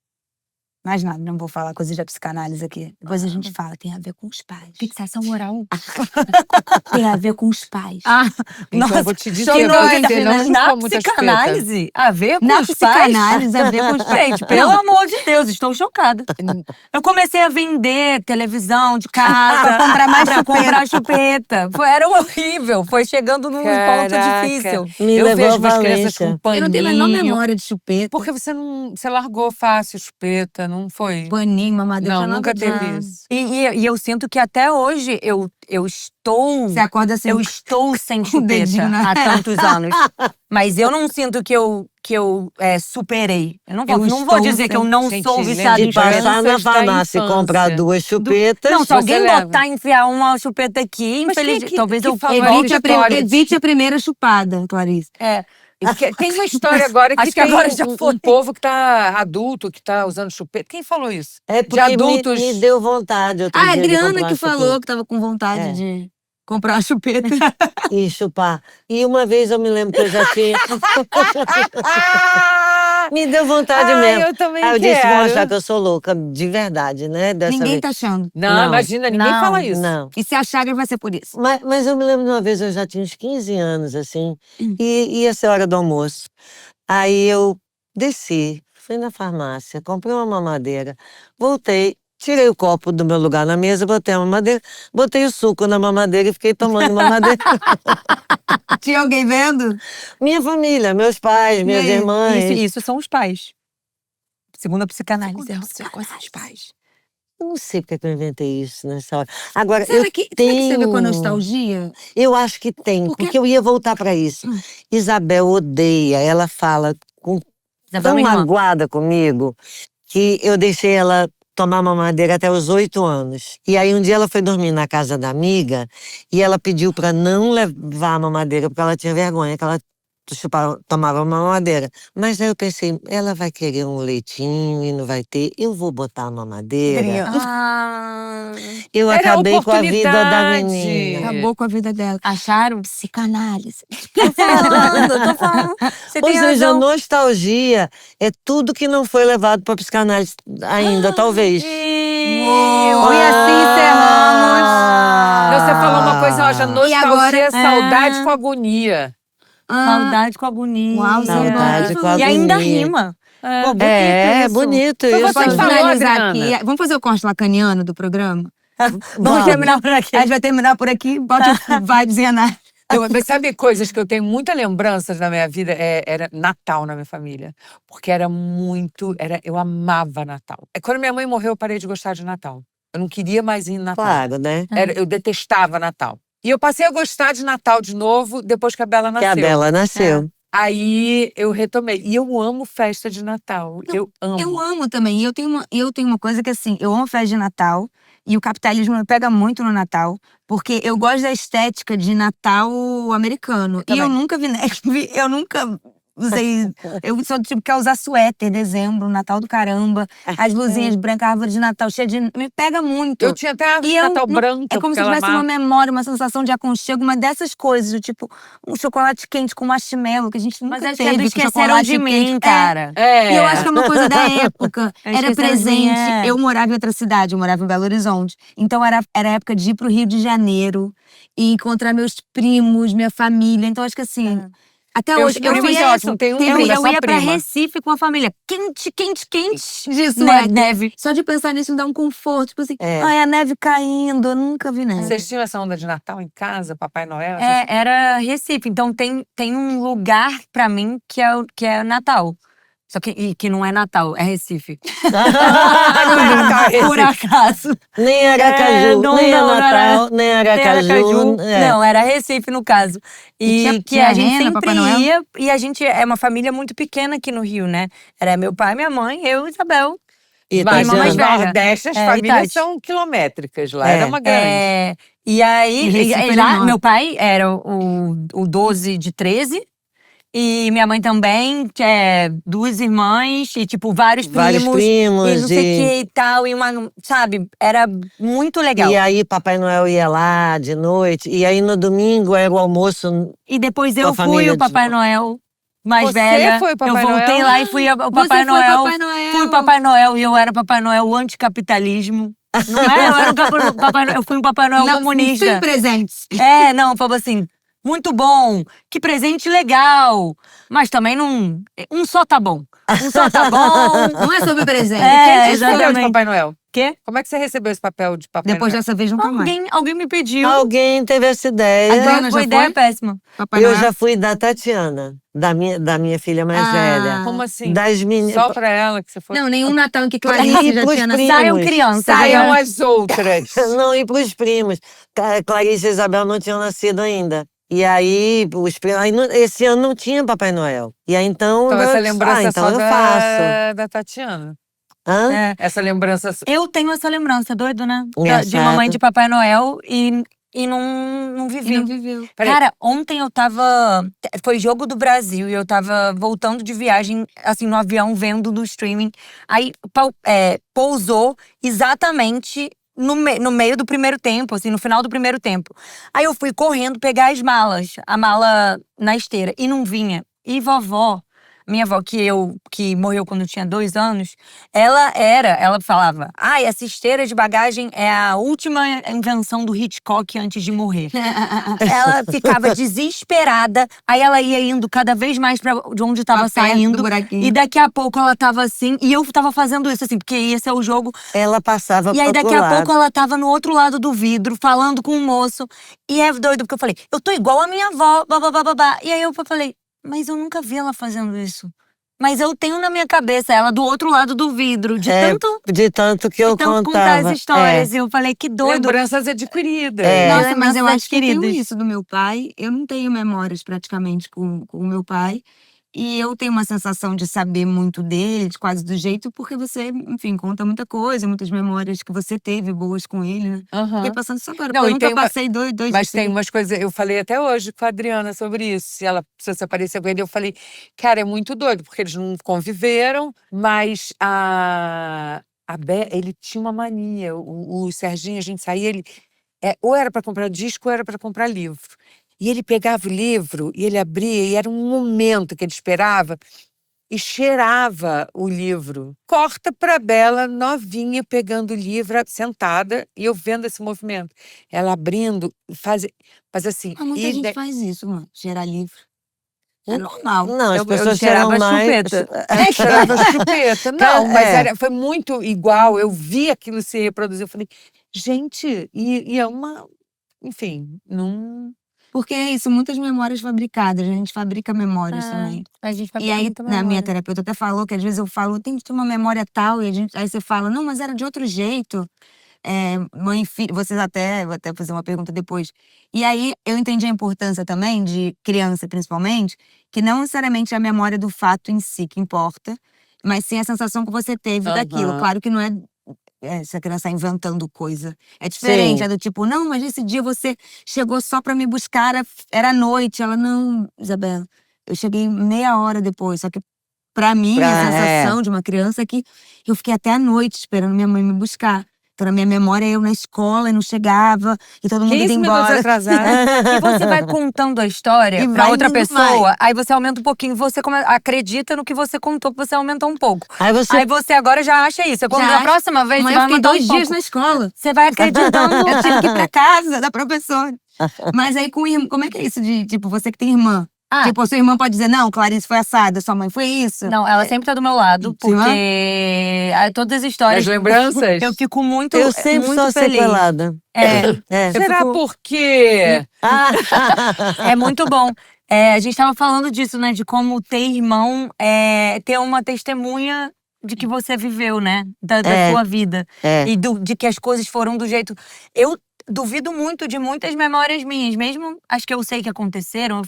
nada, não vou falar coisas da psicanálise aqui. Depois a gente fala, tem a ver com os pais. Fixação moral. Tem a ver com os pais. Então, Nossa, eu vou te dizer, que você doida, não né? chupou Na muita psicanálise, a ver com Na os pais. psicanálise, a ver com os pais. Gente, pelo amor de Deus, estou chocada. Eu comecei a vender televisão de casa Pra comprar mais pra chupeta. comprar chupeta. Era horrível, foi chegando num ponto Caraca. difícil. Me Eu levou vejo a umas crianças Valência. com paninho. Eu não tenho a menor memória de chupeta. Porque você largou fácil chupeta, não foi? Paninho, mamadeira. Não, já nunca nada teve disso. isso. E eu sinto que até hoje eu estou. Você acorda assim, Eu estou sem com o dedinho chupeta na- há tantos anos. Mas eu não sinto que eu superei. Eu não vou estou dizer que eu não sem- sou Gente, viciada lembra em De de chupeta. passar na crianças da farmácia e comprar infância. 2 chupetas. Não, se você alguém leva. botar, enfiar uma chupeta aqui, Mas quem é infelizmente, que- talvez que eu falou volte isso? evite a primeira chupada, Clarice. É. Tem uma história agora que Acho que tem agora já foi. um povo que tá adulto, que tá usando chupeta. Quem falou isso? É de porque adultos. me deu vontade. outro A dia de Adriana comprar que chupeta. falou que tava com vontade É. de comprar uma chupeta. E chupar. E uma vez eu me lembro que eu já tinha. Me deu vontade mesmo. Eu também Aí eu disse, vão quero. achar que eu sou louca, de verdade, né? Dessa Ninguém vez. tá achando. Não, Não. imagina, ninguém Não, fala isso. Não. E se achar, vai ser por isso. Mas eu me lembro de uma vez, eu já tinha uns 15 anos, assim, e ia ser hora do almoço. Aí eu desci, fui na farmácia, comprei uma mamadeira, voltei, tirei o copo do meu lugar na mesa, botei a mamadeira, botei o suco na mamadeira e fiquei tomando mamadeira. Tinha alguém vendo? Minha família, meus pais, minhas aí? irmãs. Isso são os pais. Segundo a psicanálise, é os pais. Eu não sei porque que eu inventei isso nessa hora. Agora, Será que tem a ver com a tenho- nostalgia? Eu acho que tem, porque eu ia voltar para isso. Isabel odeia, ela fala com Isabel, tão minha irmã. magoada comigo que eu deixei ela tomar mamadeira até os 8 anos. E aí um dia ela foi dormir na casa da amiga e ela pediu para não levar a mamadeira porque ela tinha vergonha que ela tomava uma mamadeira. Mas aí eu pensei, ela vai querer um leitinho e não vai ter, eu vou botar a mamadeira. Ah, Eu Era acabei com a vida da oportunidade. menina. Acabou com a vida dela. acharam? Psicanálise. Tô falando. Você Ou tem seja, razão. nostalgia é tudo que não foi levado para psicanálise ainda, talvez. E assim encerramos. Não, você falou uma coisa, ó, já E nostalgia, agora- saudade com agonia. Saudade com agonia. Uau, Saudade com E ainda agonia. rima. Pô, bonito É isso. bonito Foi isso. você que Pode falou, finalizar Adriana. aqui. Vamos fazer o corte lacaniano do programa? Vamos terminar por aqui. A gente vai terminar por aqui. Bota o vibes em Ana. Mas sabe coisas que eu tenho muitas lembranças na minha vida? Era Natal na minha família. Porque era muito. Eu amava Natal. Quando minha mãe morreu, eu parei de gostar de Natal. Eu não queria mais ir em Natal. Claro, né? Eu detestava Natal. E eu passei a gostar de Natal de novo depois que a Bela Que nasceu. a Bela nasceu. Aí eu retomei. E eu amo festa de Natal. Eu amo. Eu amo também. E eu tenho uma coisa que assim, eu amo festa de Natal. E o capitalismo me pega muito no Natal. Porque eu gosto da estética de Natal americano. E eu nunca vi neve. Eu nunca usei. Eu sou do tipo que quer usar suéter, dezembro, Natal do caramba. As luzinhas brancas, árvore de Natal cheia de. Me pega muito. Eu tinha até a árvore E de eu Natal não- branca. É como se porque ela tivesse uma amava. memória, uma sensação de aconchego, uma dessas coisas, do tipo um chocolate quente com marshmallow, que a gente nunca Mas acho que teve. é do com esqueceram chocolate de mim, quente. cara. E eu acho que é uma coisa da época. Era esqueceram de mim, presente. Eu morava em outra cidade, eu morava em Belo Horizonte. Então era época de ir pro Rio de Janeiro e encontrar meus primos, minha família. Então acho que assim. Até Meus hoje, eu primos fui é ótimo, tem um primo, é Eu só ia pra prima. Recife com a família. Quente, quente, quente. disso, Neve. Só de pensar nisso me dá um conforto. Tipo assim, É. ai, a neve caindo, eu nunca vi neve. Vocês tinham essa onda de Natal em casa, Papai Noel? Era Recife. Então tem um lugar pra mim que é Natal. Só que não é Natal, é Recife. Não é Natal, Por acaso. Nem Aracaju, não, nem não, não Natal, nem Aracaju. é. Não, era Recife no caso. E E que tinha a gente rena, sempre Papai Noel? ia. E a gente é uma família muito pequena aqui no Rio, né? Era meu pai, minha mãe, eu e Isabel. E Mas irmã mais no velha. Nordeste as É, famílias Itachi. são quilométricas. Lá É. era uma grande. E aí, E Recife lá, enorme. meu pai era o 12 de 13. E minha mãe também, que é 2 irmãs e, tipo, vários Vários primos. primos. E não sei o que e tal. E uma, sabe, era muito legal. E aí Papai Noel ia lá de noite. E aí no domingo era o almoço. E depois Com a eu fui família o Papai de- Noel mais Você velha. foi o Papai eu voltei Noel? lá e fui o Papai Você foi Noel. Papai Noel. Fui o Papai Noel e eu era Papai Noel anticapitalismo. Não é? Eu era o Papai Noel, eu fui um Papai Noel comunista. Sem presentes. Não, falou assim, muito bom, que presente legal. Mas também não. Um só tá bom. Um só tá bom. Não é sobre presente. É, Quem te escolheu de exatamente. Papai Noel? Quê? Como é que você recebeu esse papel de Papai Depois Noel? dessa vez, nunca mais. Alguém me pediu. Alguém teve essa ideia. Adriana Foi já ideia foi? péssima. Papai Eu Noel? já fui da Tatiana, da minha filha mais Ah. velha. Como assim? Das meninas. Só pra ela que você foi? Não, nenhum Natal em que Pra Clarice ir já pros tinha nascido. primos. Saiam crianças. Saiam né? as outras. Não, e pros primos. Clarice e Isabel não tinham nascido ainda. E aí, esse ano não tinha Papai Noel. E aí, então Essa lembrança é então só eu faço. da Tatiana. Hã? É. Essa lembrança. Eu tenho essa lembrança, doido, né? De Engraçado. mamãe de Papai Noel e não vivi. E não viveu. Peraí. Cara, ontem eu tava. Foi jogo do Brasil e eu tava voltando de viagem, assim, no avião, vendo no streaming. Aí pousou exatamente no meio do primeiro tempo, assim, no final do primeiro tempo. Aí eu fui correndo pegar as malas, a mala na esteira, e não vinha. E vovó, minha avó, que morreu quando eu tinha 2 anos, ela falava: ai, essa esteira de bagagem é a última invenção do Hitchcock antes de morrer. Ela ficava desesperada, aí ela ia indo cada vez mais pra de onde tava Pra perto do saindo. buraquinho. E daqui a pouco ela tava assim, e eu tava fazendo isso, assim, porque esse é o jogo. Ela passava E aí pro daqui a lado. pouco ela tava no outro lado do vidro, falando com o moço. E é doido, porque eu falei: eu tô igual a minha avó, babá. E aí eu falei: mas eu nunca vi ela fazendo isso. Mas eu tenho na minha cabeça ela do outro lado do vidro, de tanto que eu contar contava. as histórias. E eu falei: que doido. Lembranças adquiridas. É. Nossa, mas eu lembranças acho que eu tenho adquiridas. isso do meu pai. Eu não tenho memórias praticamente com o meu pai. E eu tenho uma sensação de saber muito dele, de quase do jeito, porque você, enfim, conta muita coisa, muitas memórias que você teve boas com ele, né? Aham. Fiquei passando isso agora, Não, porque eu e tem nunca uma- passei dois Mas tem assim. umas coisas, eu falei até hoje com a Adriana sobre isso. Se você aparecer com ele, eu falei, cara, é muito doido, porque eles não conviveram, mas ele tinha uma mania. O Serginho, a gente saía, ou era para comprar disco ou era para comprar livro. E ele pegava o livro e ele abria, e era um momento que ele esperava e cheirava o livro. Corta pra Bela, novinha, pegando o livro, sentada, e eu vendo esse movimento. Ela abrindo, faz assim. Ah, muita e gente de- faz isso, mano. Cheirar livro. É normal. Não, as Eu pessoas cheirava cheiram mais. chupeta. cheirava chupeta. Não, mas É. foi muito igual. Eu vi aquilo se reproduzir. Eu falei, gente, e é uma. Enfim, não. Porque é isso, muitas memórias fabricadas. A gente fabrica memórias também. A gente E aí, na minha terapeuta até falou que às vezes eu falo, tem que ter uma memória tal, e aí você fala, não, mas era de outro jeito. Mãe e filho, vou até fazer uma pergunta depois. E aí eu entendi a importância também, de criança principalmente, que não necessariamente é a memória do fato em si que importa, mas sim a sensação que você teve daquilo. Aham. Claro que não é se a criança tá inventando coisa. É diferente, Sim. é do tipo, não, mas esse dia você chegou só pra me buscar, era noite. Ela, não, Isabela, eu cheguei meia hora depois, só que pra mim a sensação de uma criança é que eu fiquei até a noite esperando minha mãe me buscar. Então, na minha memória, eu na escola e não chegava, e todo mundo ia 15 minutos embora. atrasada. E você vai contando a história E pra vai outra indo pessoa, mais. aí você aumenta um pouquinho, você acredita no que você contou, que você aumentou um pouco. Aí você. Aí você agora já acha isso. Quando Já da acha. próxima vez Mãe, você eu vai fiquei aumentar 2 um dias pouco. na escola. Você vai acreditando. Eu tive que ir pra casa da professora. Mas aí com irmã, como é que é isso de, tipo, você que tem irmã? Ah. Tipo, a sua irmã pode dizer, não, Clarice foi assada, sua mãe foi isso. Não, ela sempre tá do meu lado, Sua irmã? porque todas as histórias. As lembranças? Eu fico muito, Eu sempre muito sou feliz. sequelada. É. Será fico- por quê? Ah, É muito bom. A gente tava falando disso, né? De como ter irmão ter uma testemunha de que você viveu, né? Da sua vida. é. E de que as coisas foram do jeito. Eu duvido muito de muitas memórias minhas, mesmo as que eu sei que aconteceram.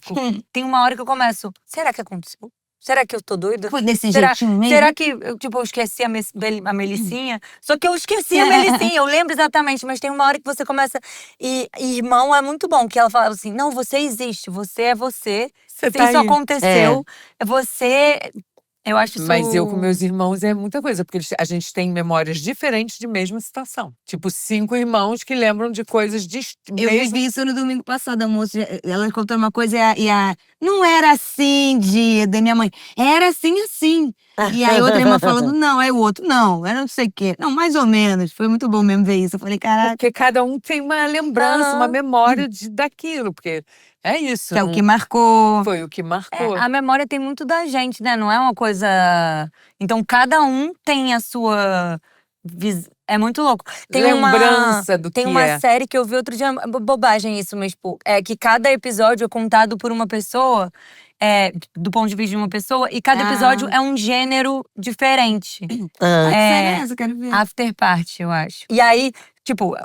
Tem uma hora que eu começo, será que aconteceu? Será que eu tô doida? Foi desse Será, jeitinho mesmo? será que eu esqueci a Melicinha? Só que eu esqueci a Melicinha, eu lembro exatamente, mas tem uma hora que você começa. E irmão é muito bom, que ela fala assim: não, você existe, você é você. Você tá Isso aí. aconteceu. É você. Eu acho isso. Mas eu com meus irmãos é muita coisa, porque a gente tem memórias diferentes de mesma situação. Tipo, 5 irmãos que lembram de coisas Eu vivi isso no domingo passado, a moça. Ela contou uma coisa não era assim, da minha mãe. Era assim, assim. E aí outra irmã falando, não, aí o outro, não, era não sei o quê. Não, mais ou menos. Foi muito bom mesmo ver isso. Eu falei, caraca. Porque cada um tem uma lembrança, uma memória daquilo, porque é isso. Que é o que marcou. Foi o que marcou. A memória tem muito da gente, né? Não é uma coisa. Então, cada um tem a sua. É muito louco. Tem Lembrança do que Tem uma série que eu vi outro dia, bobagem isso, mas tipo, é que cada episódio é contado por uma pessoa, do ponto de vista de uma pessoa, e cada episódio é um gênero diferente. Que série é essa? Quero ver. After Party, eu acho. E aí, tipo,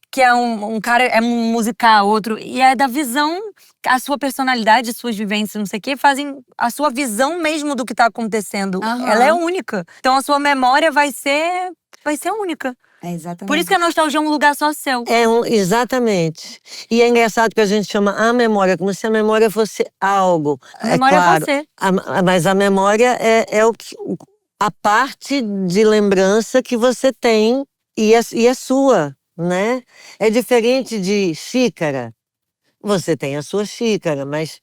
que é um cara, é um musical, outro, e é da visão, a sua personalidade, suas vivências, não sei o quê, fazem a sua visão mesmo do que tá acontecendo. Ela é única. Então a sua memória vai ser única. É exatamente. Por isso que a nostalgia é um lugar só seu. Exatamente. E é engraçado que a gente chama a memória como se a memória fosse algo. A memória claro, é você. mas a memória é a parte de lembrança que você tem e é sua, né? É diferente de xícara. Você tem a sua xícara, mas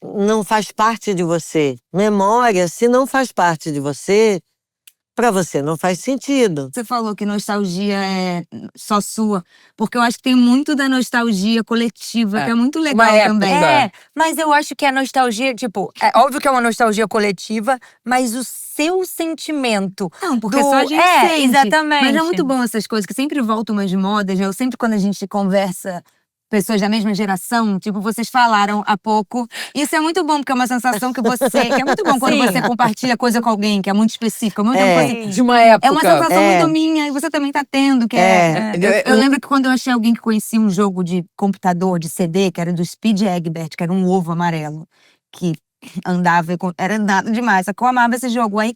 não faz parte de você. Memória, se não faz parte de você, para você não faz sentido. Você falou que nostalgia é só sua, porque eu acho que tem muito da nostalgia coletiva, que é muito legal também. Mas eu acho que a nostalgia, tipo, é óbvio que é uma nostalgia coletiva, mas o seu sentimento. Não, porque só a gente sente. Exatamente. Mas é muito bom essas coisas, que sempre voltam umas modas. Eu sempre, quando a gente conversa, pessoas da mesma geração, tipo, vocês falaram há pouco. Isso é muito bom, porque é uma sensação que é muito bom quando você compartilha coisa com alguém, que é muito específica. De uma época. É uma sensação muito minha, e você também tá tendo, que eu lembro que quando eu achei alguém que conhecia um jogo de computador, de CD, que era do Speed Egbert, que era um ovo amarelo, que andava, era nada demais, só que eu amava esse jogo. Aí,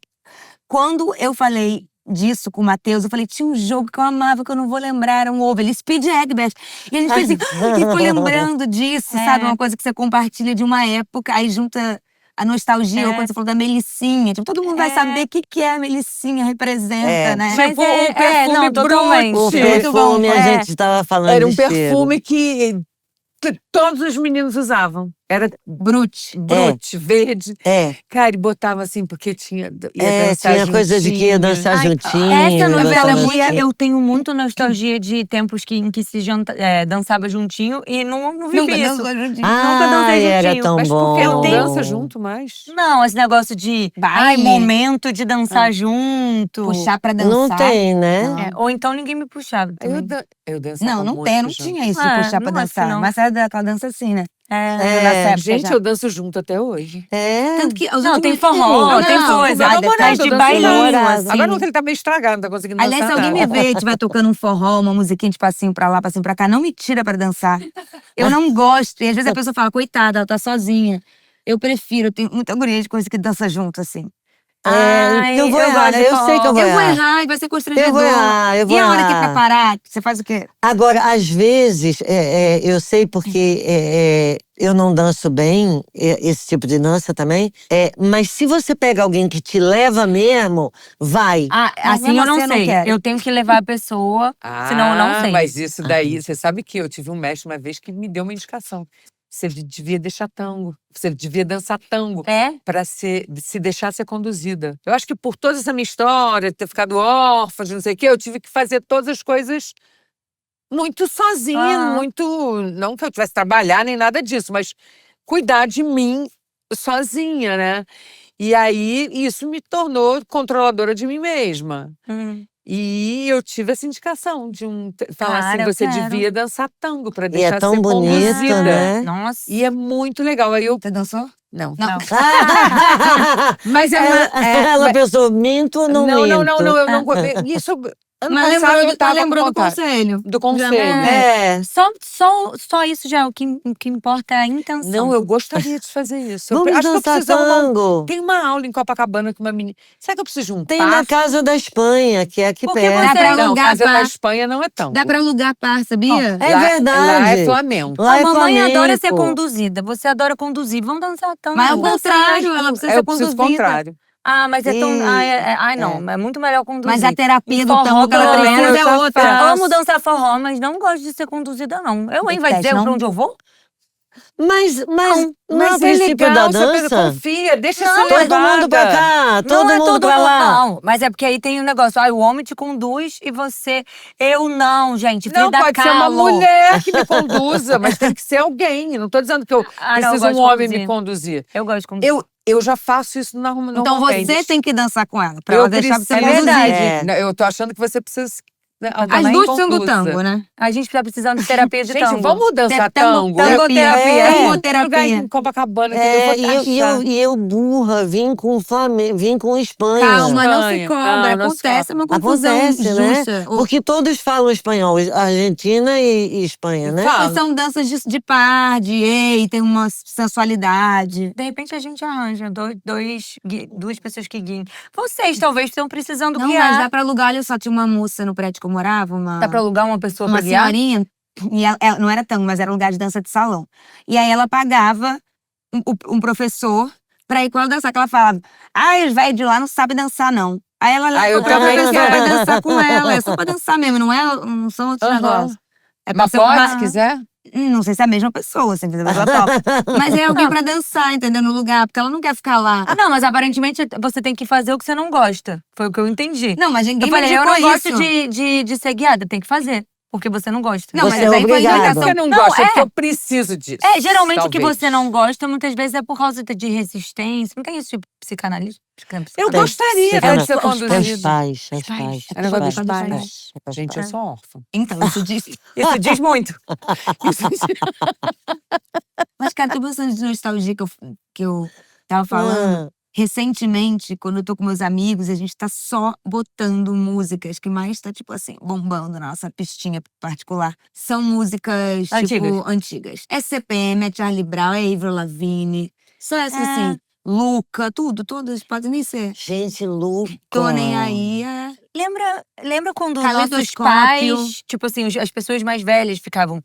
quando eu falei disso com o Matheus, eu falei, tinha um jogo que eu amava, que eu não vou lembrar, era um ovo, ele Speed Egbert. E a gente fez assim, e ficou lembrando disso, sabe? Uma coisa que você compartilha de uma época, aí junta a nostalgia, ou quando você falou da Melicinha, tipo, todo mundo vai saber o que a Melicinha representa, né? Mas tipo, um perfume totalmente. O perfume, a gente estava falando era um de cheiro. perfume que todos os meninos usavam. Era Brute, verde. Cara, e botava assim, porque ia dançar tinha coisa de que ia dançar juntinho. Essa novela dançar eu tenho muito nostalgia de tempos em que se dançava juntinho e não vivi isso. Nunca Nunca dancei juntinho. Era tão Mas bom. por que não dança junto mais? Não, esse negócio de momento de dançar junto. puxar pra dançar. Não tem, né? Ou então ninguém me puxava também. Eu dançava Não muito não junto. tinha isso de puxar pra não acho que dançar. não. Mas era daquela dança assim, né? Gente, eu danço junto até hoje. Tanto que Não, tem forró, tem coisa. Mas de bailinho, assim. Agora não, ele tá meio estragado, não tá conseguindo dançar. Aliás, se alguém me vê e estiver tocando um forró, uma musiquinha de passinho pra lá, passinho pra cá, não me tira pra dançar. Eu não gosto. E às vezes a pessoa fala, coitada, ela tá sozinha. Eu prefiro, eu tenho muita agonia de coisa que dança junto, assim. Eu vou errar, eu sei que eu vou Eu vou errar. errar e vai ser constrangedor. Eu vou errar, eu vou E a hora que errar. pra parar, você faz o quê? Agora, às vezes, eu sei porque eu não danço bem, esse tipo de dança também, mas se você pega alguém que te leva mesmo, vai. Assim eu não sei. Eu tenho que levar a pessoa, senão eu não sei. Mas isso daí, você sabe que eu tive um mestre uma vez que me deu uma indicação. Você devia deixar tango. Você devia dançar tango. Pra se deixar ser conduzida. Eu acho que por toda essa minha história, ter ficado órfã, de não sei o quê, eu tive que fazer todas as coisas muito sozinha, muito. Não que eu tivesse trabalhar nem nada disso, mas cuidar de mim sozinha, né? E aí isso me tornou controladora de mim mesma. E eu tive essa indicação de falar assim, você devia dançar tango pra deixar é tão ser bonito, conduzida. né? Nossa. E é muito legal. Aí eu Você dançou? não. Mas Ela pensou, minto ou não minto? Não, eu não. Isso Ano Mas passado lembrou, eu tava lembrou com do vontade. conselho. Do conselho. É. Só isso já, o que importa é a intenção. Não, eu gostaria de fazer isso. Vamos acho que eu dançar preciso arrumar tango. Tem uma aula em Copacabana com uma menina. Será que eu preciso de um Tem na Casa da Espanha, que é aqui Porque perto. Dá pra Não, alugar Casa da par. Espanha não é tango. Dá pra alugar par, sabia? É verdade. Lá é Flamengo. Lá A é mamãe adora ser flamenco. conduzida. Você adora conduzir. Vamos dançar tango. Mas ao Dançar. contrário, ela precisa ser Eu preciso do conduzida. contrário. Ah, mas é tão. E- Ai, não. É muito melhor conduzir. Mas a terapia do Forró tango que ela também, precisa eu é já outra. faço. Amo dançar forró, mas não gosto de ser conduzida, não. Vai Teste, dizer não? pra onde eu vou? Mas não é o Mas princípio legal, da Sabrina, dança? confia, deixa Não, ser Todo levada. mundo pra cá, todo não é mundo todo pra mundo, lá. não. Mas é porque aí tem um negócio. O homem te conduz e você. Eu não, gente. Não, Frida pode ser uma Kahlo. mulher que me conduza, mas tem que ser alguém. Não tô dizendo que eu Não, eu preciso gosto um de homem conduzir. me conduzir. Eu gosto de conduzir. Eu já faço isso normalmente. Então você tem que dançar com ela, pra Eu ela deixar você preciso- É conduzir. verdade. É. Não, eu tô achando que você precisa. As alguém duas precisam do conduza. tango, né? A gente tá precisando de terapia de Gente, tango. vamos dançar Tango- tango? tangoterapia. É. Lugar Tangoterapia. em Copacabana que É, eu vou taxar. e eu burra, vim com Flamengo, vim com Espanha. Calma, não se Espanha. cobra. Não, não se Acontece uma confusão Acontece, né? justa. Porque todos falam espanhol, Argentina e Espanha, né? Fala. São danças de par, de ei, tem uma sensualidade. De repente a gente arranja duas pessoas que guiem. Vocês talvez estão precisando Não, guiar. mas dá pra alugar. Olha só, tinha uma moça no prédio que eu morava, Dá pra alugar uma pessoa uma pra guiar? senhorinha, e ela não era tango, mas era lugar de dança de salão. E aí ela pagava um professor pra ir com ela dançar, que ela falava, os velhos de lá não sabem dançar, não. Aí ela eu levou pra também professor quero. pra dançar com ela, é só pra dançar mesmo, não são outros Aham. negócios. É pra Mas ser pode, uma- se quiser? Não sei se é a mesma pessoa, assim, ela topa. Mas é alguém pra dançar, entendeu? No lugar, porque ela não quer ficar lá. Ah, não, mas aparentemente você tem que fazer o que você não gosta. Foi o que eu entendi. Não, mas ninguém Eu falei, me eu indicou não gosto isso. de ser guiada, tem que fazer. Porque você não gosta. Não, Você mas é aí foi obrigado. indicação. Você não Não, gosta, é. porque eu preciso disso. Geralmente o que talvez. você não gosta, muitas vezes é por causa de resistência. Não tem isso de psicanalista? Eu gostaria de ser Os conduzida. pais, os Os pais. pais. É negócio dos Dos pais. pais. Gente, eu sou órfã. Então, isso diz. Isso diz muito. Mas, cara, tô pensando de nostalgia que eu tava falando. Recentemente, quando eu tô com meus amigos, a gente tá só botando músicas que mais tá, tipo assim, bombando na nossa pistinha particular. São músicas, tipo, antigas. É CPM, é Charlie Brown, é Avril Lavigne. Só essas, assim. Luca, todas podem nem ser. Gente, Luca. Tô nem aí. Lembra quando os nossos Caleidoscópio. pais, tipo assim, as pessoas mais velhas ficavam.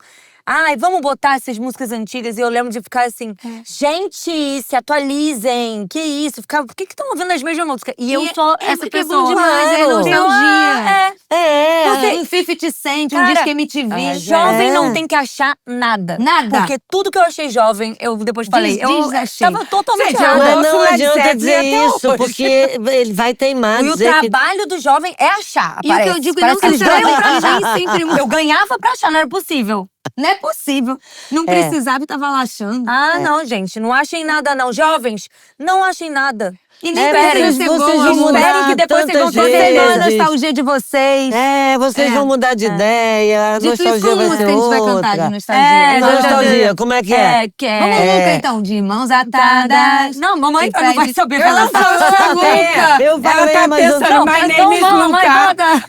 Vamos botar essas músicas antigas. E eu lembro de ficar assim, gente, se atualizem. Que isso? Ficava, por que estão ouvindo as mesmas músicas? E eu sou essa porque é pessoa. bom demais, é Claro. nostalgia. É. Um 50 Cent, um Cara, disco MTV. Jovem É. não tem que achar nada. Nada. Porque tudo que eu achei jovem, eu depois falei. Eu desachei. tava totalmente Gente, errada. eu Mas não ouço Led adianta Zeppelin dizer até isso, hoje. porque ele vai teimar, E o dizer que... trabalho do jovem é achar. E o que parece. eu digo, Parece não que eles que será ganham pra nem achar. sempre Eu ganhava pra achar, não era possível. Não é possível. Não precisava e tava lá achando. Não, gente, não achem nada, não. Jovens, não achem nada. E nem Esperem, precisa ser vocês boa. vão mudar Esperem que depois vocês vão tantas ter Vocês vão a vezes. nostalgia de vocês. Vocês vão mudar de ideia, a Dito isso, nostalgia qual vai música ser a gente vai cantar outra. de nostalgia? É, Nostalgia, como é que é? Vamos nunca, então, de mãos atadas. Não, mamãe E não vai pede- saber Eu não falar. vou saber. Eu falei, Ela tá mas eu pensando, não- my Então, name is mamãe, Luca. toda.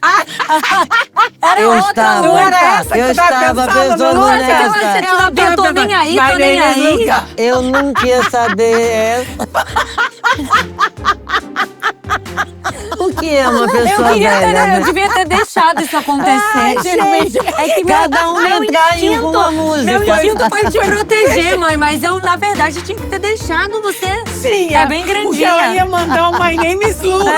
Era Eu outra estava, Não música. era essa que eu você tava estava pensando, pensando não Nossa, era nessa. eu tô nem aí, My tô nem name is aí. Luca. Eu nunca ia saber essa. O que é uma pessoa Eu queria velha, ter, né? eu devia ter deixado isso acontecer. gente, é que cada um meu entrar em instinto- uma música. Meu instinto foi te proteger, mãe, mas eu, na verdade, tinha que ter deixado você. Sim, É bem grandinha. Porque ela ia mandar o My Name is Luca.